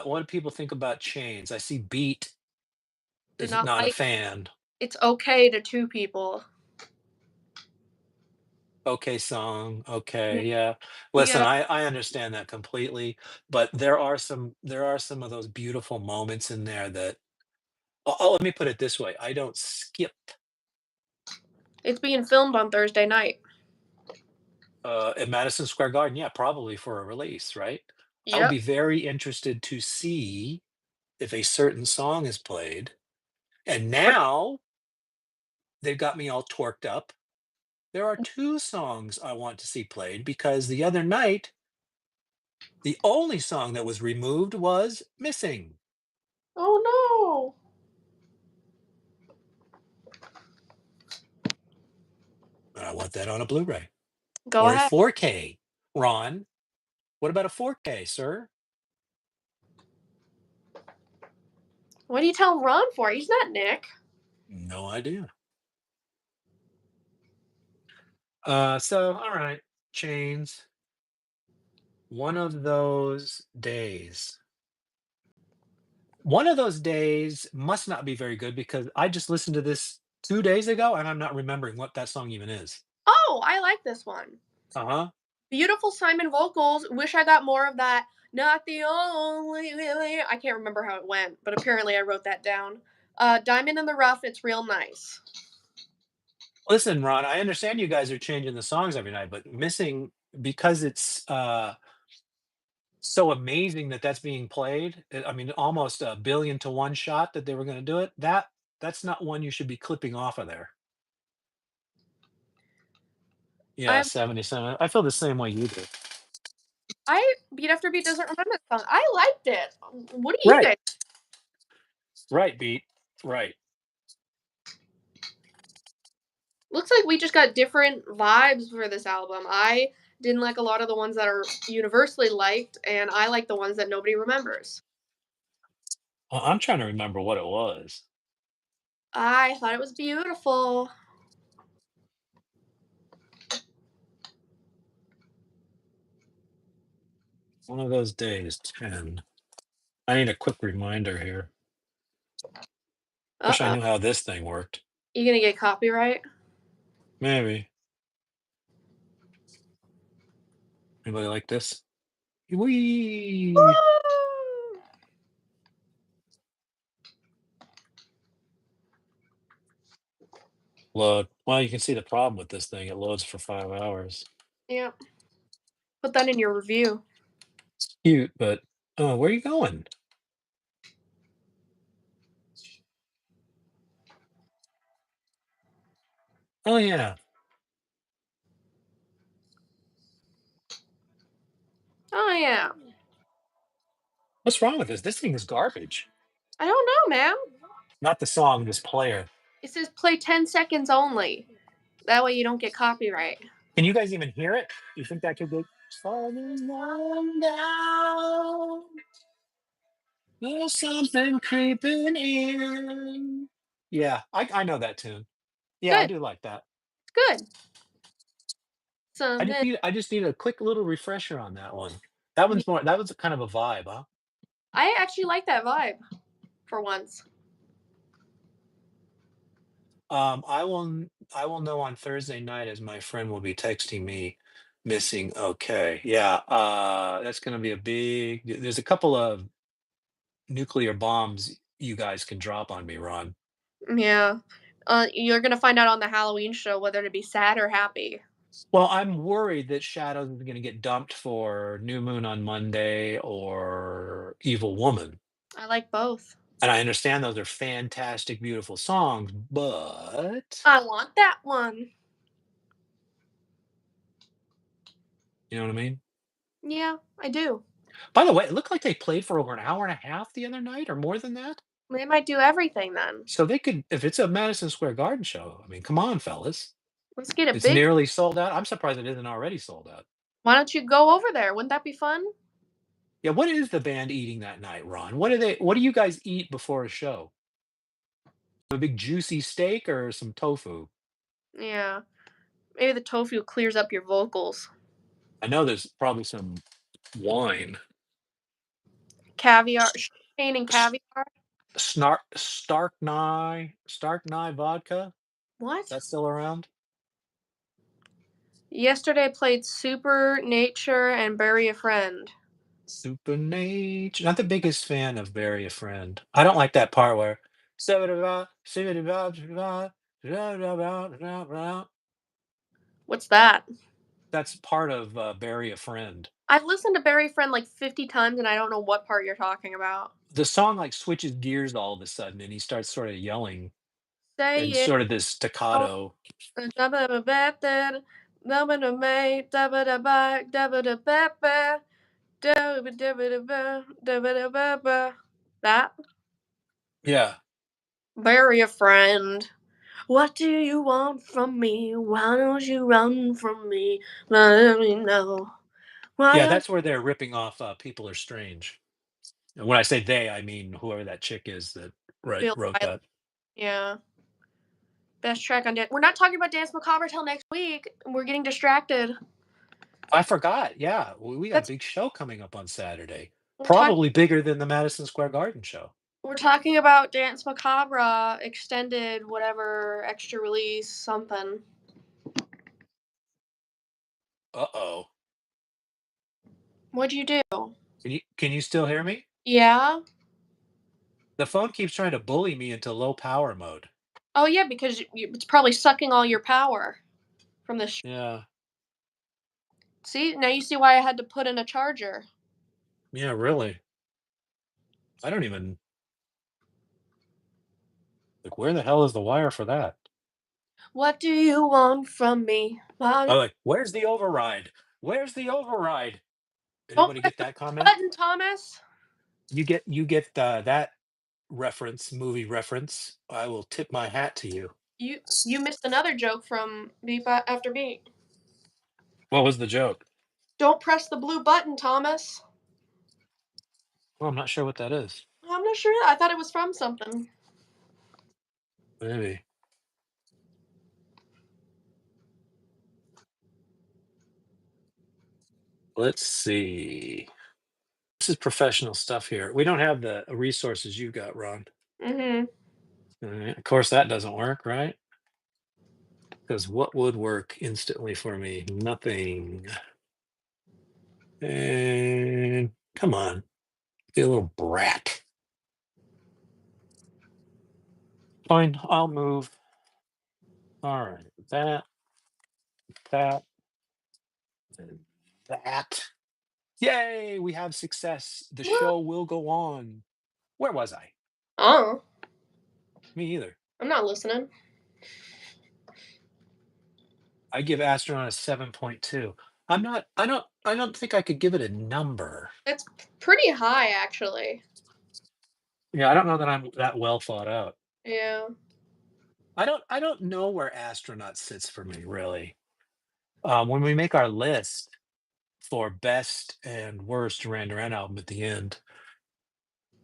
What do people think about Chains? I see Beat Did is not not a like fan. It's okay to 2 people. Okay, song. Mm, Okay, yeah. Listen, yeah, I understand that completely, but there are some of those beautiful moments in there that. Oh, let me put it this way: I don't skip it's being filmed on Thursday night. at Madison Square Garden. Yeah, probably for a release, right? I would Yep. be very interested to see if a certain song is played. And now they've got me all torqued up. There are two songs I want to see played because the other night, the only song that was removed was Missing. Oh, no. And I want that on a Blu ray Go or a ahead. 4K. Ron, what about a 4K, sir? What do you tell Ron for? He's not Nick. No idea. All right, Chains. One of those days. One of those days must not be very good because I just listened to this 2 days ago and I'm not remembering what that song even is. Oh, I like this one. Uh huh. Beautiful Simon vocals. Wish I got more of that. Not the only really. I can't remember how it went, but apparently I wrote that down. Diamond in the Rough. It's real nice. Listen, Ron, I understand you guys are changing the songs every night, but missing because it's so amazing that that's being played. I mean, almost a billion to one shot that they were going to do it. That's not one you should be clipping off of there. Yeah, I'm 77. I feel the same way you do. I Beat After Beat doesn't remember the song. I liked it. What do you Right, guys? right, beat, right. Looks like we just got different vibes for this album. I didn't like a lot of the ones that are universally liked, and I like the ones that nobody remembers. I'm trying to remember what it was. I thought it was beautiful. One of those days, 10. I need a quick reminder here. Uh Wish I oh. knew how this thing worked. You gonna get copyright? Maybe. Anybody like this? Wee! Woo! Load. Well, you can see the problem with this thing. It loads for 5 hours. Yeah. Put that in your review. Cute, but oh, where are you going? Oh yeah. Oh yeah. What's wrong with this? This thing is garbage. I don't know, man. Not the song, this player. It says play 10 seconds only. That way you don't get copyright. Can you guys even hear it? You think that could be falling on down? There's something creeping in. Yeah, I know that tune. Yeah, I Good. do like that. Good. Something. I just need a quick little refresher on that one. That was kind of a vibe, huh? I actually like that vibe for once. I will know on Thursday night as my friend will be texting me missing. Okay. Yeah, that's gonna be a big there's a couple of nuclear bombs you guys can drop on me, Ron. Yeah. You're gonna find out on the Halloween show whether to be sad or happy. Well, I'm worried that Shadows is gonna get dumped for New Moon on Monday or Evil Woman. I like both. And I understand those are fantastic, beautiful songs, but I want that one. you know what I mean? Yeah, I do. By the way, it looked like they played for over an hour and a half the other night or more than that. They might do everything then. So they could, if it's a Madison Square Garden show, I mean, come on, fellas. Let's get it It's big. nearly sold out. I'm surprised it isn't already sold out. Why don't you go over there? Wouldn't that be fun? Yeah, what is the band eating that night, Ron? What do you guys eat before a show? A big juicy steak or some tofu? Yeah. Maybe the tofu clears up your vocals. I know there's probably some wine. Caviar, champagne and S- caviar. Stark Nye vodka. What? That's still around? Yesterday played Super Nature and Bury a Friend. Supernatural. Not the biggest fan of Bury a Friend. I don't like that part where What's that? that's part of Bury a Friend. I've listened to Bury a Friend like 50 times and I don't know what part you're talking about. The song like switches gears all of a sudden and he starts sort of yelling Say in it. sort of this Oh, staccato. that? Yeah. Bury a friend. What do you want from me? Why don't you run from me? Let me know. Why Yeah, don't that's where they're ripping off People Are Strange. And when I say they, I mean whoever that chick is that you feel wrote silent? that. Yeah. Best track on dance. We're not talking about Dance Macabre till next week. We're getting distracted. I forgot. Yeah, we got a That's big show coming up on Saturday. we're talking Probably bigger than the Madison Square Garden show. we're talking about Dance Macabre extended whatever extra release something. Uh-oh. What'd you do? Can you still hear me? Yeah. The phone keeps trying to bully me into low power mode. Oh yeah, because it's probably sucking all your power from this. Yeah. See, now you see why I had to put in a charger. Yeah, really. I don't even like where the hell is the wire for that? What do you want from me? I'm like, where's the override? Where's the override? Don't Anybody press get the that comment? button, Thomas. You get that movie reference. I will tip my hat to you. You missed another joke from Beat After Beat. What was the joke? Don't press the blue button, Thomas. Well, I'm not sure what that is. I'm not sure. I thought it was from something. Maybe. Let's see. This is professional stuff here. We don't have the resources you've got, Ron. Mhm. All right. Of course, that doesn't work, right? Because what would work instantly for me? Nothing. And come on, be a little brat. Fine, I'll move. All right, that, and that. Yay, we have success. The show will go on. Where was I? Oh, Me either. I'm not listening. I give Astronaut a 7.2. I don't think I could give it a number. It's pretty high, actually. Yeah, I don't know that I'm that well thought out. Yeah. I don't know where Astronaut sits for me, really. When we make our list for best and worst Duran Duran album at the end.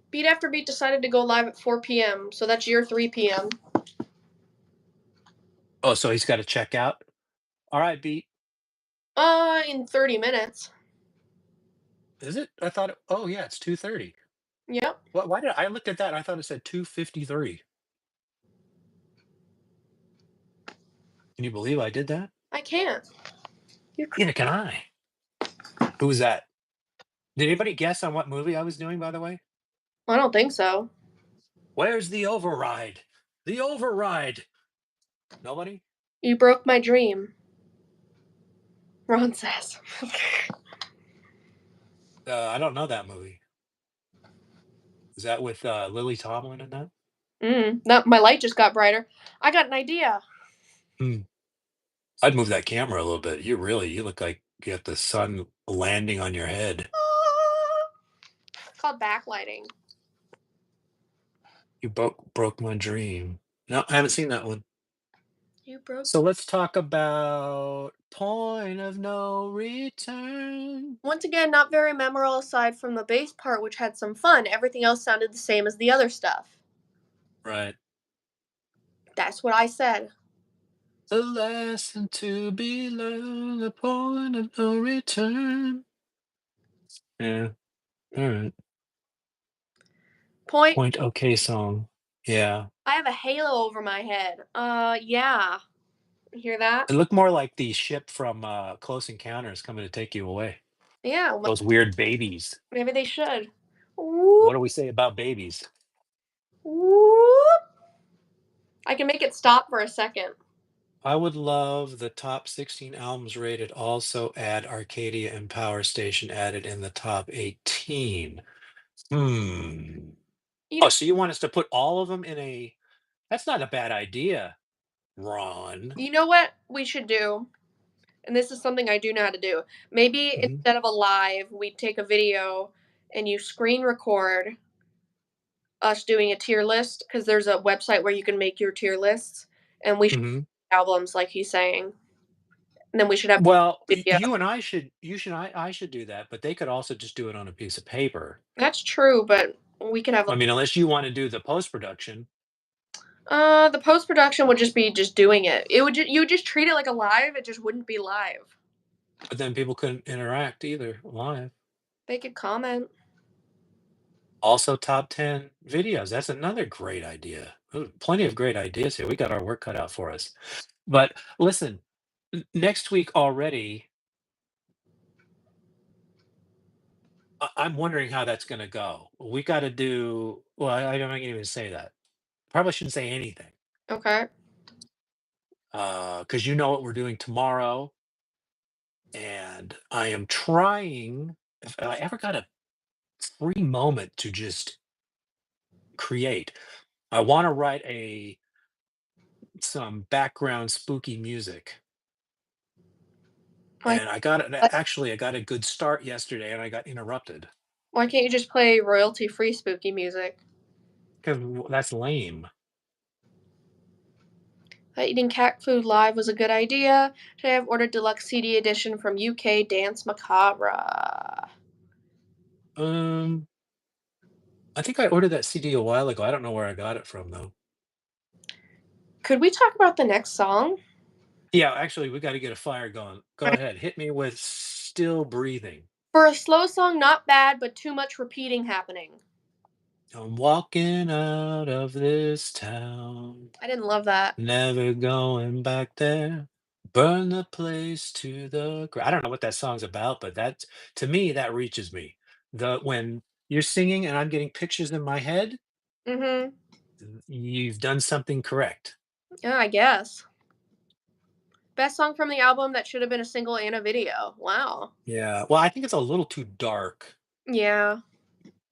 Beat After Beat decided to go live at 4 p.m., so that's your 3 p.m. Oh, so he's got to check out. All right, beat. In 30 minutes. Is it? I thought. Oh yeah, it's 2:30. Yep. Why did I looked at that? I thought it said 2:53. Can you believe I did that? I can't. You're Neither can I. Who was that? Did anybody guess on what movie I was doing? By the way, I don't think so. where's the override? The override. Nobody. You broke my dream, Ron says. I don't know that movie. Is that with Lily Tomlin in that? No, my light just got brighter. I got an idea. Hmm. I'd move that camera a little bit. You look like you got the sun landing on your head. It's called backlighting. You broke my dream. No, I haven't seen that one. You broke. So let's talk about Point of No Return. Once again, not very memorable aside from the bass part, which had some fun. Everything else sounded the same as the other stuff. Right. That's what I said. The lesson to be learned, the point of no return. Yeah. All right. Point. Point okay song. Yeah. I have a halo over my head. Yeah. Hear that? It looked more like the ship from Close Encounters coming to take you away. Yeah, Those weird babies. maybe they should. Whoop, What do we say about babies? whoop. I can make it stop for a second. I would love the top 16 albums rated. Also add Arcadia and Power Station added in the top 18. Hmm. You Oh, know, so you want us to put all of them in a. That's not a bad idea, Ron. you know what we should do? And this is something I do know how to do. Maybe Mhm, instead of a live, we take a video and you screen record us doing a tier list because there's a website where you can make your tier lists, and we should mhm. albums like he's saying, and then we should have Well, video. you and I should I should do that, but they could also just do it on a piece of paper. That's true, but we could have I mean, unless you want to do the post-production, the post production would just be just doing it. It would you would just treat it like a live. It just wouldn't be live. but then people couldn't interact either live. They could comment. Also, top 10 videos. That's another great idea. Ooh, plenty of great ideas here. We got our work cut out for us. But listen, next week already, I'm wondering how that's going to go. We got to do, well, I don't even say that. Probably shouldn't say anything Okay. because you know what we're doing tomorrow. And I am trying, if I ever got a free moment to just create, I want to write some background spooky music. Why And actually, I got a good start yesterday and I got interrupted why can't you just play royalty free spooky music? because that's lame. Eating cat food live was a good idea. Today I've ordered deluxe CD edition from UK Dance Macabre. Um, I think I ordered that CD a while ago. I don't know where I got it from though. Could we talk about the next song? Yeah, actually, we got to get a fire going. Go Right. ahead, hit me with "Still Breathing." For a slow song, not bad, but too much repeating happening. I'm walking out of this town, I didn't love that. never going back there. Burn the place to the ground. I don't know what that song's about, but that to me that reaches me. The when you're singing and I'm getting pictures in my head, Mhm. you've done something correct. Yeah, I guess. Best song from the album that should have been a single and a video. Wow. Yeah. Well, I think it's a little too dark. Yeah.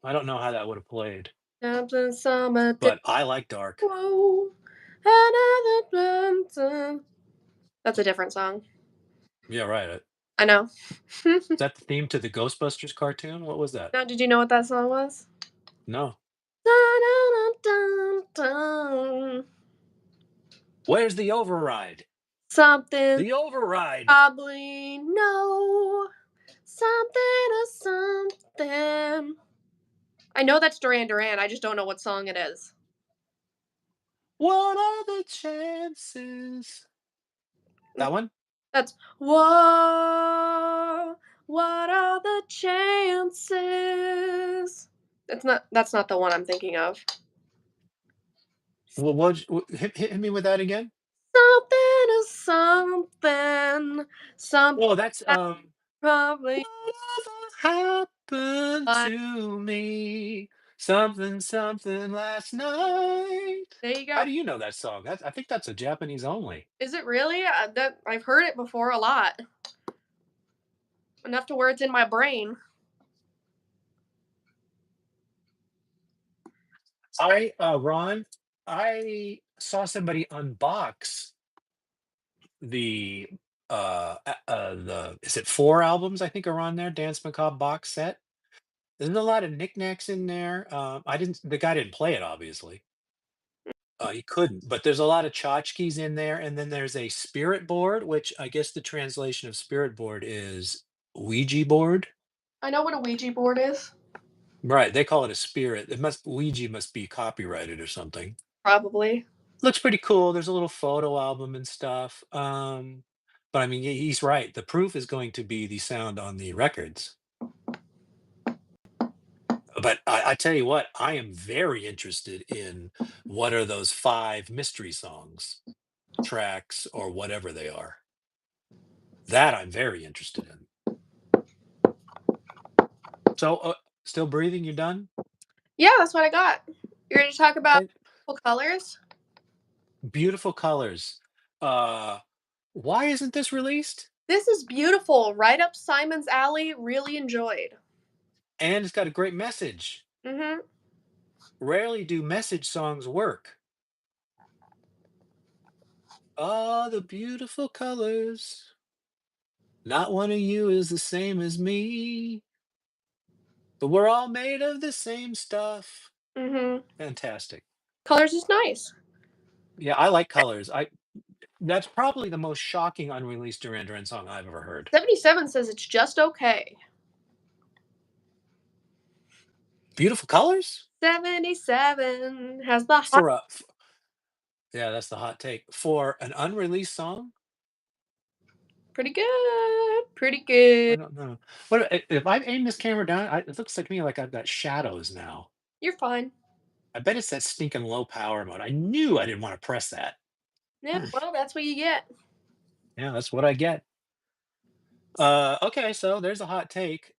I don't know how that would have played, Something summer day. but I like dark. Whoa. Another dun. That's a different song. Yeah, right. I know. Is that the theme to the Ghostbusters cartoon? What was that? Now, did you know what that song was? No. Dun, dun, dun, dun. Where's the override? Something The override. probably no. Something or something. I know that's Duran Duran. I just don't know what song it is. What are the chances? That one? That's whoa. What are the chances? That's not the one I'm thinking of. Well, hit me with that again? Something or something. Something Oh, that's that probably whatever happened uh, to me? Something, something last night. there you How go. do you know that song? I think that's a Japanese only. Is it really? That I've heard it before a lot. Enough to where it's in my brain. Ron, I saw somebody unbox the the is it 4 albums I think are on there, Dance Macabre box set. There's a lot of knickknacks in there. I didn't The guy didn't play it obviously. You couldn't, but there's a lot of tchotchkes in there, and then there's a spirit board, which I guess the translation of spirit board is Ouija board. I know what a Ouija board is. Right, they call it a spirit. It must Ouija must be copyrighted or something. Probably. Looks pretty cool. There's a little photo album and stuff. But I mean, he's right. The proof is going to be the sound on the records. But I tell you what, I am very interested in what are those 5 mystery songs, tracks, or whatever they are. That I'm very interested in. So, still breathing? You done? Yeah, that's what I got. You're ready to talk about Okay. beautiful colors? Beautiful colors. Uh, why isn't this released? This is beautiful. Right up Simon's alley. Really enjoyed. And it's got a great message. Mhm. Rarely do message songs work. Ah, the beautiful colors. Not one of you is the same as me, but we're all made of the same stuff. Mhm. Fantastic. Colors is nice. Yeah, I like colors. I That's probably the most shocking unreleased Duran Duran song I've ever heard. 77 says it's just okay. Beautiful colors 77 has the hot. for a yeah, that's the hot take for an unreleased song. Pretty good. Pretty I good. don't know. If I aim this camera down? It looks like to me like I've got shadows now. You're fine. I bet it's that stinking low power mode. I knew I didn't want to press that. Yep, well, that's what you get. Yeah, that's what I get. Okay, so there's a hot take.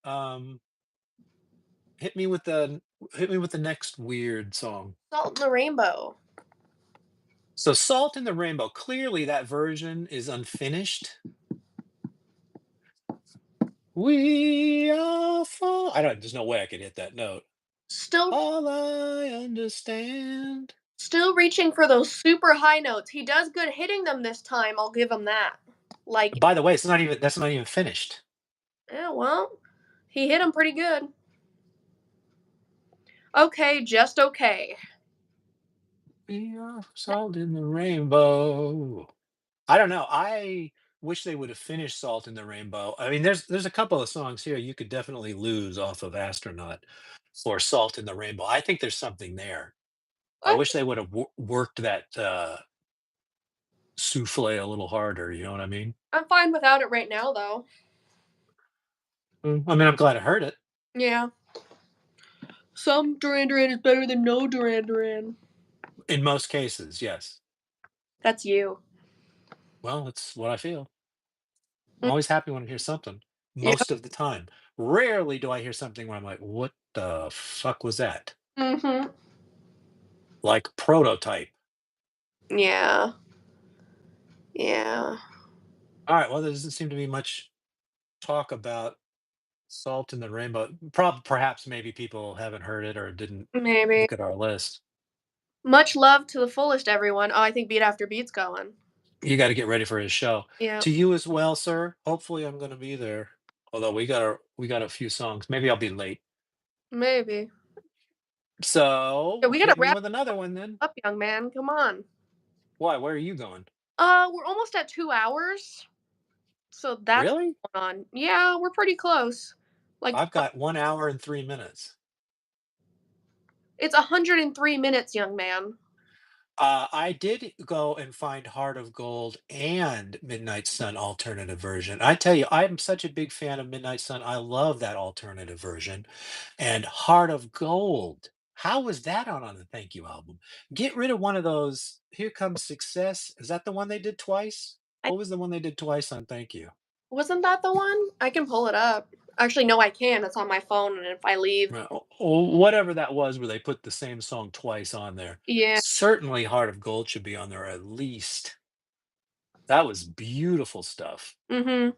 Hit me with the next weird song. Salt in the rainbow. So Salt in the Rainbow, clearly that version is unfinished. We are fall. I don't There's no way I could hit that note. Still All I understand. still reaching for those super high notes. He does good hitting them this time, I'll give him that. Like, By the way, that's not even finished. yeah, well, he hit them pretty good. Okay, just okay. We are salt in the rainbow. I don't know. I wish they would have finished Salt in the Rainbow. I mean, there's a couple of songs here you could definitely lose off of Astronaut for Salt in the Rainbow. I think there's something there. I I wish they would have worked that souffle a little harder. You know what I mean? I'm fine without it right now, though. I mean, I'm glad I heard it. Yeah. Some Duran Duran is better than no Duran Duran. In most cases, yes. That's you. Well, that's what I feel. I'm Mm, always happy when I hear something. yeah. Most of the time. Rarely do I hear something where I'm like, "What the fuck was that?" Mhm. Like Prototype. Yeah. Yeah. All right. Well, there doesn't seem to be much talk about Salt in the Rainbow. Perhaps maybe people haven't heard it or didn't Maybe. look at our list. Much love to the fullest, everyone. Oh, I think Beat After Beat's going. You got to get ready for his show. Yeah. To you as well, sir. Hopefully, I'm going to be there. Although we got a few songs. Maybe I'll be late. Maybe. So Yeah, we gotta hit me wrap with another one then. up, young man. Come on. Why? Where are you going? We're almost at 2 hours, so that's Really? going on. Yeah, we're pretty close. Like, I've got 1 hour and 3 minutes. it's 103 minutes, young man. I did go and find Heart of Gold and Midnight Sun alternative version. I tell you, I'm such a big fan of Midnight Sun. I love that alternative version. And Heart of Gold, how was that on the Thank You album? Get rid of one of those. Here Comes Success. Is that the one they did twice? I What was the one they did twice on Thank You? wasn't that the one? I can pull it up. Actually, no, I can. It's on my phone, and if I leave, Whatever that was, where they put the same song twice on there. yeah. Certainly, Heart of Gold should be on there at least. That was beautiful stuff. Mhm.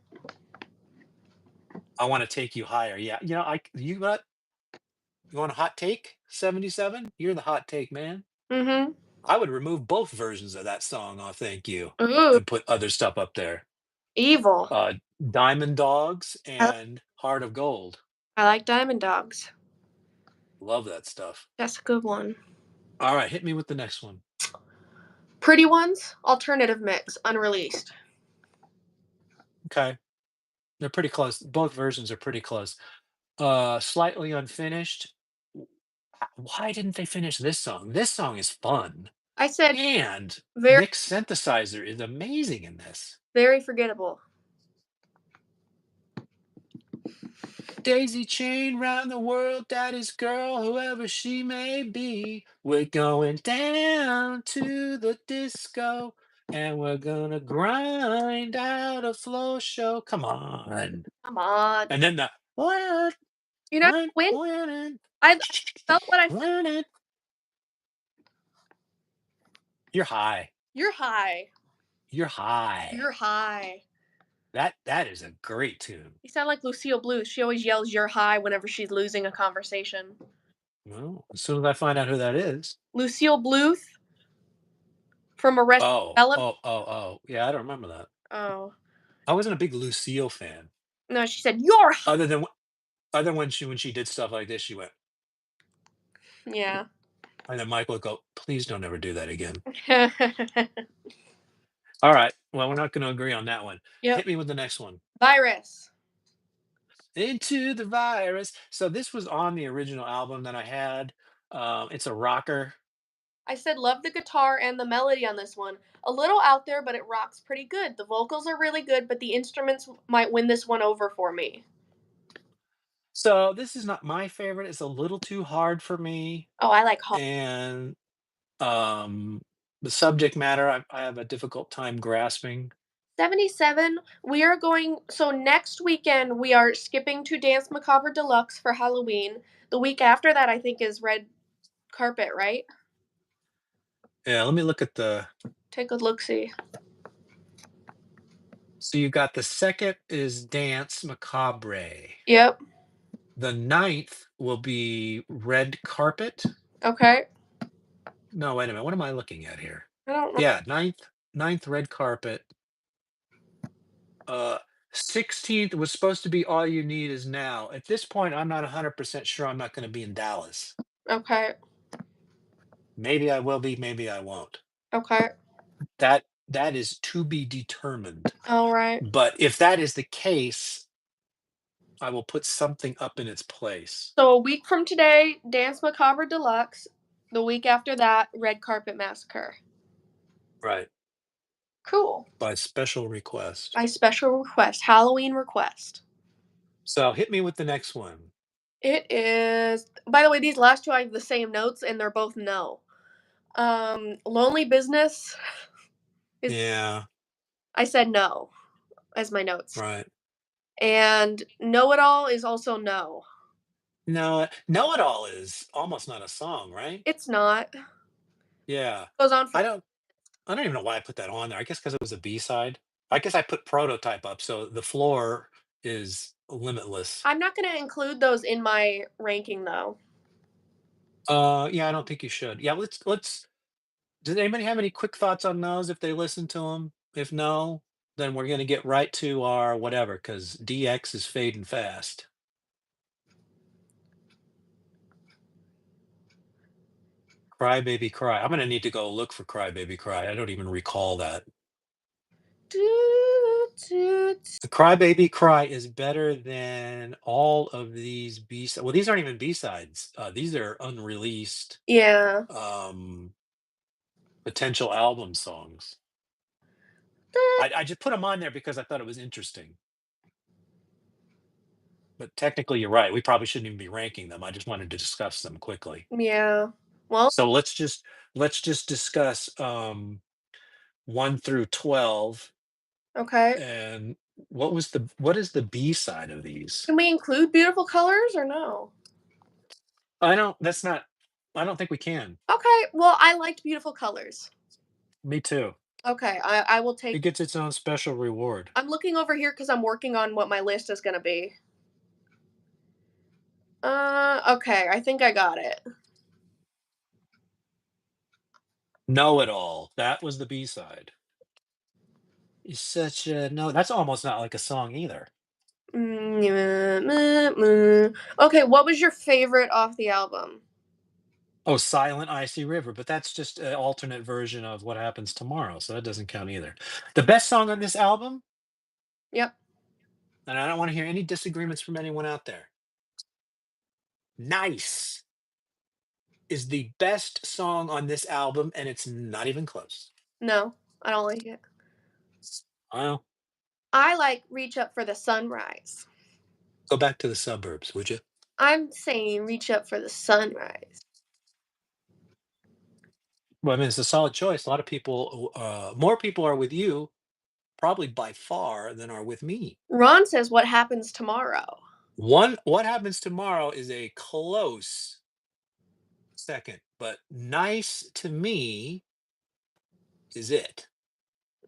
I wanna take you higher. Yeah, you want a hot take? 77? You're the hot take man. Mhm. I would remove both versions of that song off Thank You Ooh, and put other stuff up there. evil. Uh, Diamond Dogs I, and Heart of Gold. I like Diamond Dogs. Love that stuff. That's a good one. Alright, hit me with the next one. Pretty Ones, alternative mix, unreleased. Okay. They're pretty close. Both versions are pretty close. Slightly unfinished. W- Why didn't they finish this song? This song is fun. I said And very, Nick's synthesizer is amazing in this. very forgettable. Daisy chain round the world, daddy's girl, whoever she may be. We're going down to the disco and we're gonna grind out a flow show. Come on. Come on. And then the what? You're not What? gonna win. What? I felt what I felt. What? You're high. You're high. You're high. You're high. That is a great tune. You sound like Lucille Bluth. She always yells "You're high" whenever she's losing a conversation. Well, as soon as I find out who that is. Lucille Bluth from Arrested Oh, Development. oh, oh, oh. Yeah, I don't remember that. Oh I wasn't a big Lucille fan. no, she said "You're high." Other than when she did stuff like this, she went, Yeah. and then Mike would go, "Please don't ever do that again." All right. Well, we're not going to agree on that one. Yep. Hit me with the next one. Virus. Into the virus. So this was on the original album that I had. It's a rocker. I said love the guitar and the melody on this one. A little out there, but it rocks pretty good. The vocals are really good, but the instruments might win this one over for me. So this is not my favorite. It's a little too hard for me, Oh, I like Hall. and um, the subject matter I have a difficult time grasping. 77. We are going, so next weekend we are skipping to Dance Macabre Deluxe for Halloween. The week after that, I think, is Red Carpet, right? Yeah, let me look at the. Take a look see. So you got the second is Dance Macabre. Yep. The ninth will be Red Carpet. Okay. No, wait a minute. What am I looking at here? I don't know. Yeah, ninth Red Carpet. Uh 16th was supposed to be All You Need Is Now. At this point, I'm not 100% sure I'm not going to be in Dallas. Okay. Maybe I will be, maybe I won't. Okay. That is to be determined. All right. But if that is the case, I will put something up in its place. So a week from today, Dance Macabre Deluxe. The week after that, Red Carpet Massacre. Right. Cool. By special request. My special request, Halloween request. So hit me with the next one. It is. By the way, these last two I have the same notes, and they're both no. Lonely Business is. Yeah, I said no as my notes, right. and Know It All is also no. No, Know It All is almost not a song, right? It's not. Yeah. Goes on for. I don't I don't even know why I put that on there. I guess because it was a B-side. I guess I put Prototype up, so the floor is limitless. I'm not gonna include those in my ranking though. Yeah, I don't think you should. Yeah, let's does anybody have any quick thoughts on those if they listen to them? If no, then we're gonna get right to our whatever, because DX is fading fast. Cry Baby Cry. I'm gonna need to go look for Cry Baby Cry. I don't even recall that. Doo, doo, The Cry Baby Cry is better than all of these B-sides. Well, these aren't even B-sides. These are unreleased yeah. um, potential album songs. Da- I just put them on there because I thought it was interesting. But technically, you're right. We probably shouldn't even be ranking them. I just wanted to discuss them quickly. Yeah. Well, So let's just discuss 1 through 12. okay. And what is the B side of these? Can we include Beautiful Colors or no? I don't. That's not. I don't think we can. Okay. Well, I liked Beautiful Colors. Me too. Okay. I will It take. gets its own special reward. I'm looking over here because I'm working on what my list is gonna be. Okay. I think I got it. Know It All. That was the B side. It's such a no. That's almost not like a song either. Okay. What was your favorite off the album? Oh, Silent Icy River, but that's just an alternate version of What Happens Tomorrow, so that doesn't count either. The best song on this album, Yep. and I don't want to hear any disagreements from anyone out there. Nice is the best song on this album, and it's not even close. No, I don't like it. Well, I like Reach Up for the Sunrise. go back to the suburbs, would you? I'm saying Reach Up for the Sunrise. Well, I mean, it's a solid choice. A lot of people, more people are with you, probably by far, than are with me. Ron says What Happens Tomorrow. What Happens Tomorrow is a close second, but Nice to me is it.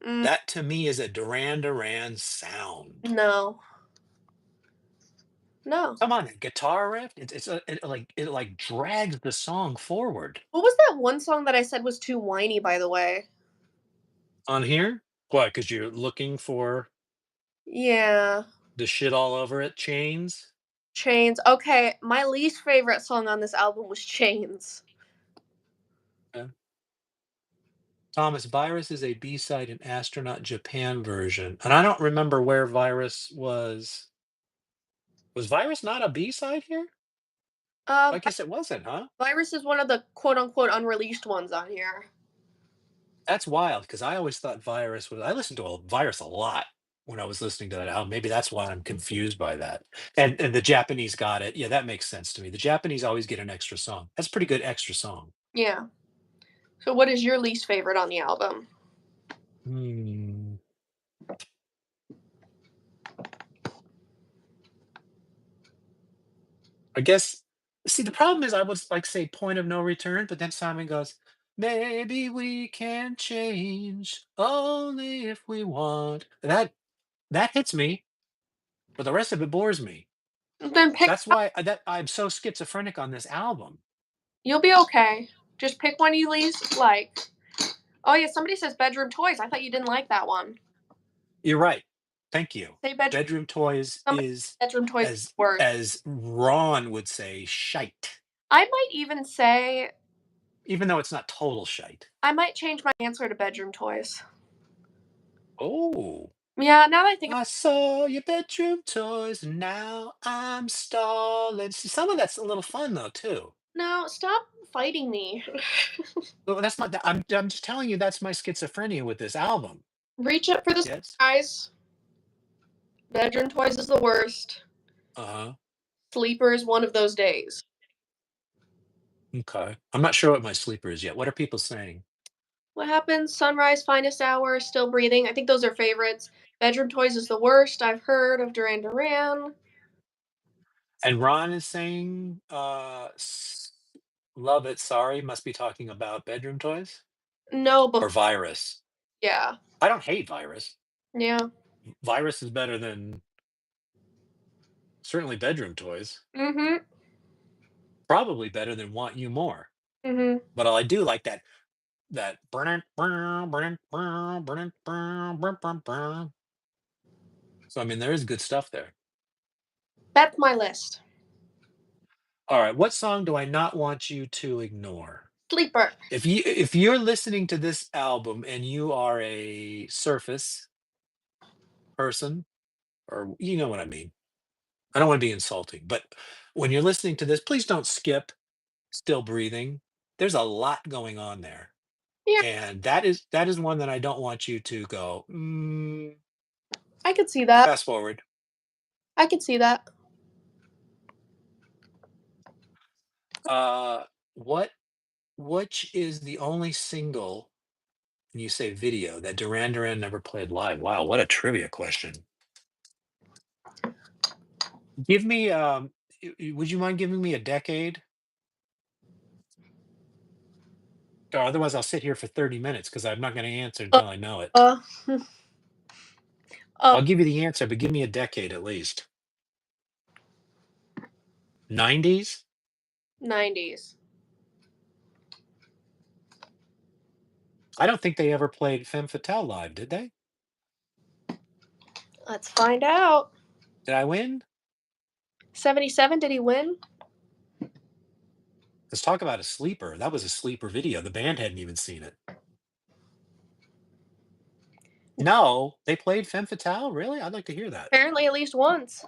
Mm, That to me is a Duran Duran sound. no. No. Come on, a guitar riff. It like drags the song forward. What was that one song that I said was too whiny, by the way? On here, why? Because you're looking for Yeah. the shit all over it. Chains. Chains. Okay, my least favorite song on this album was Chains. Yeah. Thomas, Virus is a B-side in Astronaut Japan version, and I don't remember where Virus was. Was Virus not a B-side here? I Vi guess it wasn't, huh? Virus is one of the quote unquote unreleased ones on here. That's wild because I always thought Virus was. I listened to Virus a lot when I was listening to that album. Maybe that's why I'm confused by that. And the Japanese got it. Yeah, that makes sense to me. The Japanese always get an extra song. That's a pretty good extra song. Yeah. So what is your least favorite on the album? Hmm. I guess. See, the problem is I would like say Point of No Return, but then Simon goes, "Maybe we can change only if we want." That hits me, but the rest of it bores me. Then pick That's why that I'm so schizophrenic on this album. you'll be okay. Just pick one you least like. Oh yeah, somebody says Bedroom Toys. I thought you didn't like that one. You're right. Thank you. Say Bedroom Bedroom Toys somebody is Bedroom Toys is as worse. as Ron would say, shite. I might even say Even though it's not total shite. I might change my answer to Bedroom Toys. Oh. Yeah, now that I think I saw your bedroom toys and now I'm stalling. See, some of that's a little fun though too. no, stop fighting me. Well, that's not that I'm just telling you that's my schizophrenia with this album. Reach Up for the Yes. Sunrise. Bedroom Toys is the worst. Uh-huh. Sleeper is one of those days. Okay. I'm not sure what my sleeper is yet. What are people saying? What happens? Sunrise, Finest Hour, Still Breathing. I think those are favorites. Bedroom Toys is the worst I've heard of Duran Duran. And Ron is saying, love it, sorry, must be talking about bedroom toys No, or before. Virus. Yeah. I don't hate Virus. Yeah. Virus is better than certainly bedroom toys. Mm-hmm. Probably better than Want You More. Mm-hmm. But I do like that burn burn burn burn burn burn burn burn burn. So I mean there is good stuff there. That's my list. All right, what song do I not want you to ignore? Sleeper. If you're listening to this album and you are a Surface person, or you know what I mean. I don't want to be insulting, but when you're listening to this, please don't skip Still Breathing. There's a lot going on there. Yeah, And that is one that I don't want you to go, I could see that. fast forward. I could see that. Uh what which is the only single and you say video that Duran Duran never played live? Wow, what a trivia question. Give me would you mind giving me a decade? Or otherwise I'll sit here for 30 minutes because I'm not going to answer Uh, until I know it. uh, uh I'll give you the answer, but give me a decade at least. 90s? 90s. I don't think they ever played Femme Fatale live, did they? Let's find out. Did I win? 77, did he win? Let's talk about a sleeper. That was a sleeper video. The band hadn't even seen it. No, they played Femme Fatale? Really? I'd like to hear that. Apparently at least once.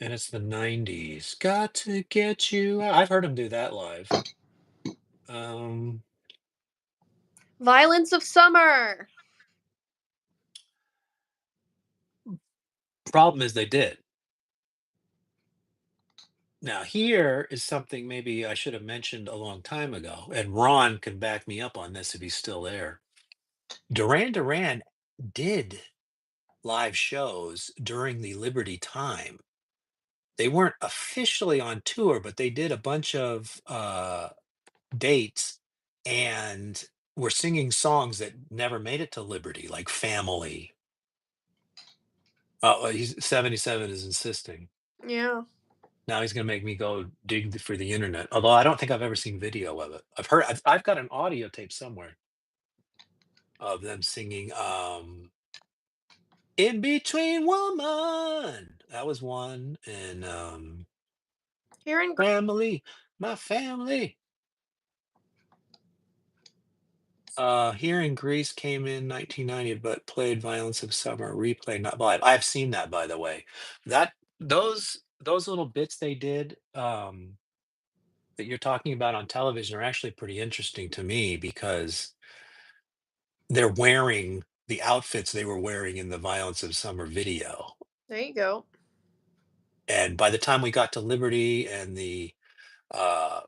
And it's the 90s. Got to get you out. I've heard him do that live. Um, Violence of Summer. Problem is they did. Now, here is something maybe I should have mentioned a long time ago, and Ron can back me up on this if he's still there. Duran Duran did live shows during the Liberty time. They weren't officially on tour, but they did a bunch of dates and were singing songs that never made it to Liberty, like Family. Oh, he's 77 is insisting. Yeah. Now he's gonna make me go for the internet. Although I don't think I've ever seen video of it. I've got an audio tape somewhere of them singing In Between Woman. That was one. And Here in Family, my family. Here in Greece came in 1990, but played Violence of Summer, replay, not live. I've seen that, by the way. That those little bits they did that you're talking about on television are actually pretty interesting to me because they're wearing the outfits they were wearing in the Violence of Summer video. there you go. And by the time we got to Liberty and the uh,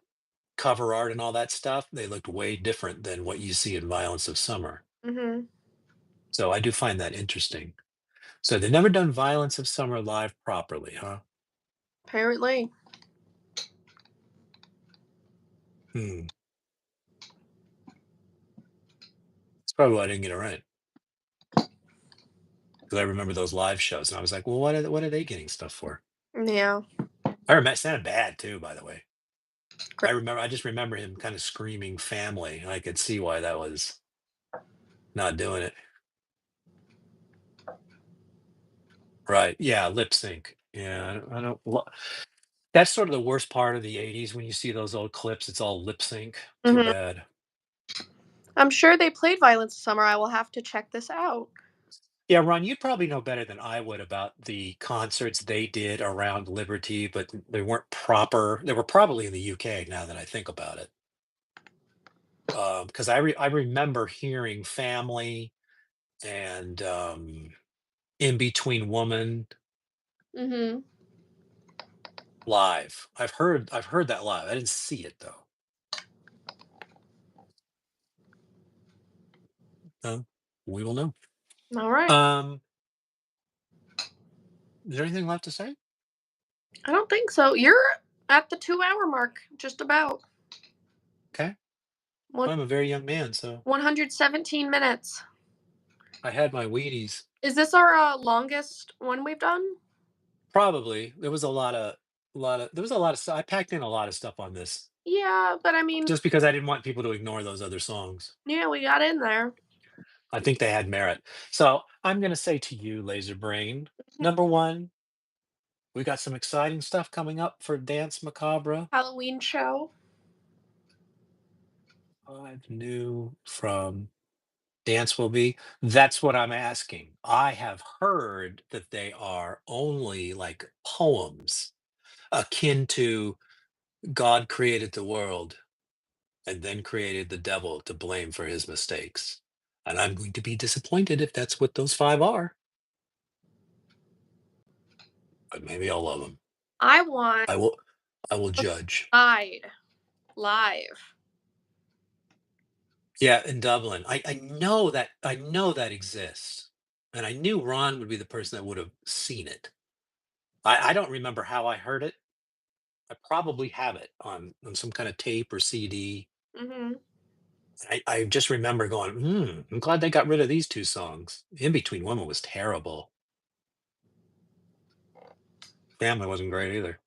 cover art and all that stuff, they looked way different than what you see in Violence of Summer. Mhm. So I do find that interesting. So they've never done Violence of Summer live properly, huh? Apparently. Hmm. That's probably why I didn't get it right. Because I remember those live shows, and I was like, "Well, what are they getting stuff for?" Yeah. I remember it sounded bad too, by the way. Great. I just remember him kind of screaming "family," and I could see why that was not doing it. Right? Yeah, lip sync. Yeah, I don't. That's sort of the worst part of the '80s when you see those old clips. It's all lip sync. Too Mhm. bad. I'm sure they played Violence of Summer. I will have to check this out. Yeah, Ron, you'd probably know better than I would about the concerts they did around Liberty, but they weren't proper. They were probably in the UK now that I think about it. Because I remember hearing Family and In Between Woman Mhm. live. I've heard that live. I didn't see it though. We will know. All right. Um, is there anything left to say? I don't think so. You're at the 2-hour mark, just about. Okay. One I'm a very young man, so 117 minutes. I had my Wheaties. Is this our longest one we've done? Probably. There was a lot of stuff. I packed in a lot of stuff on this Yeah, but I mean, just because I didn't want people to ignore those other songs. yeah, we got in there. I think they had merit. So I'm going to say to you, Laser Brain, number one, we got some exciting stuff coming up for Dance Macabre. Halloween show. 5 new from Dance Will Be. That's what I'm asking. I have heard that they are only like poems akin to God created the world and then created the devil to blame for his mistakes. And I'm going to be disappointed if that's what those 5 are, but maybe I'll love them. I want I will I will judge. Side live. Yeah, in Dublin. I know that exists. And I knew Ron would be the person that would have seen it. I don't remember how I heard it. I probably have it on some kind of tape or CD. Mhm. I just remember going, I'm glad they got rid of these 2 songs. In Between Women was terrible. Family wasn't great either.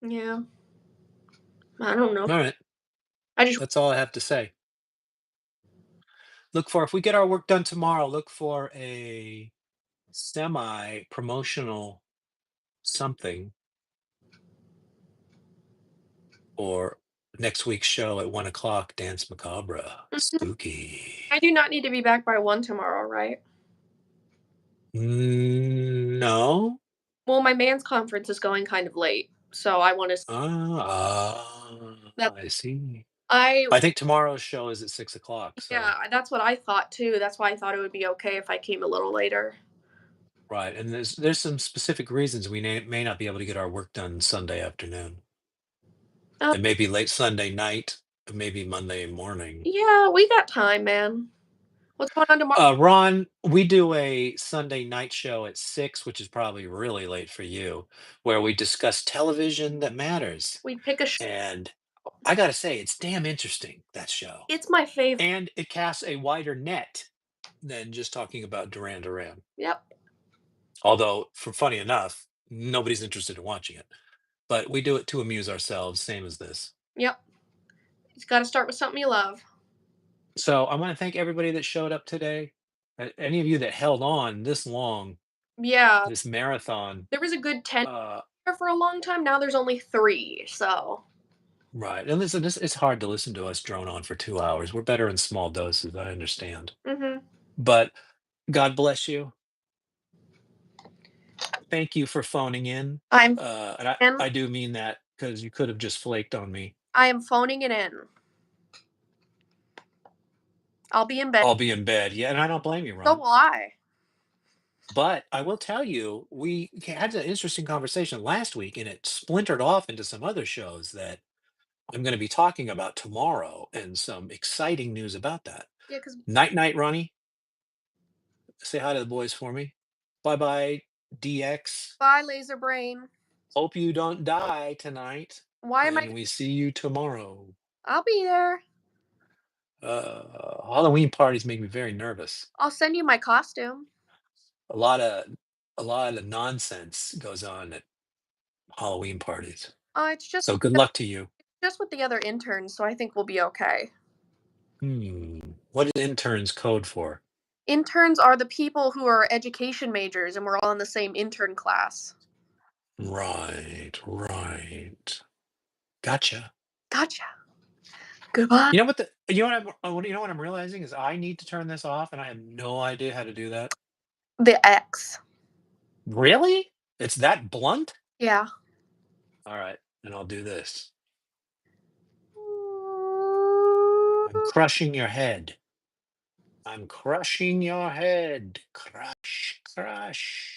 Yeah. I don't know. All right. I just That's all I have to say. Look for if we get our work done tomorrow, look for a semi promotional something or Next week's show at 1 o'clock, Dance Macabre. Mhm. I Spooky. do not need to be back by 1 tomorrow, right? No? Well, my man's conference is going kind of late, so I wanna s that I see. I I think tomorrow's show is at 6 o'clock. So, yeah, that's what I thought too, that's why I thought it would be okay if I came a little later. right, and there's some specific reasons we may not be able to get our work done Sunday afternoon. Uh, It may be late Sunday night, it may be Monday morning. yeah, we got time, man. What's going on tomorrow? Ron, we do a Sunday night show at 6, which is probably really late for you, where we discuss television that matters. We pick a And I gotta say, it's damn interesting, that show. it's my favorite. And it casts a wider net than just talking about Duran Duran. Yep, Although, for funny enough, nobody's interested in watching it. But we do it to amuse ourselves, same as this. yep. You gotta start with something you love. So I want to thank everybody that showed up today. Any of you that held on this long, Yeah, this marathon. there was a good 10 Uh, there for a long time, now there's only 3, so right. And listen, it's hard to listen to us drone on for 2 hours. We're better in small doses, I understand. mhm. But God bless you. Thank you for phoning in. I'm And in. I do mean that because you could have just flaked on me. I am phoning it in. I'll be in bed. I'll be in bed. Yeah, and I don't blame you, So Ron. will I. But I will tell you, we had an interesting conversation last week, and it splintered off into some other shows that I'm going to be talking about tomorrow, and some exciting news about that. Yeah, 'cause Night, night, Ronnie. Say hi to the boys for me. Bye, bye, DX. bye, laser brain. Hope you don't die tonight, Why am I and we see you tomorrow. I'll be there. Halloween parties make me very nervous. I'll send you my costume. A lot of a lot of nonsense goes on at Halloween parties. It's just So good luck to you. with the other interns, so I think we'll be okay. Hmm. What is interns code for? Interns are the people who are education majors, and we're all in the same intern class. Right, right. Gotcha. Gotcha. Goodbye. You know what I'm realizing is I need to turn this off, and I have no idea how to do that. The X. Really? It's that blunt? Yeah. All right, and I'll do this. I'm crushing your head. I'm crushing your head. Crush, crush.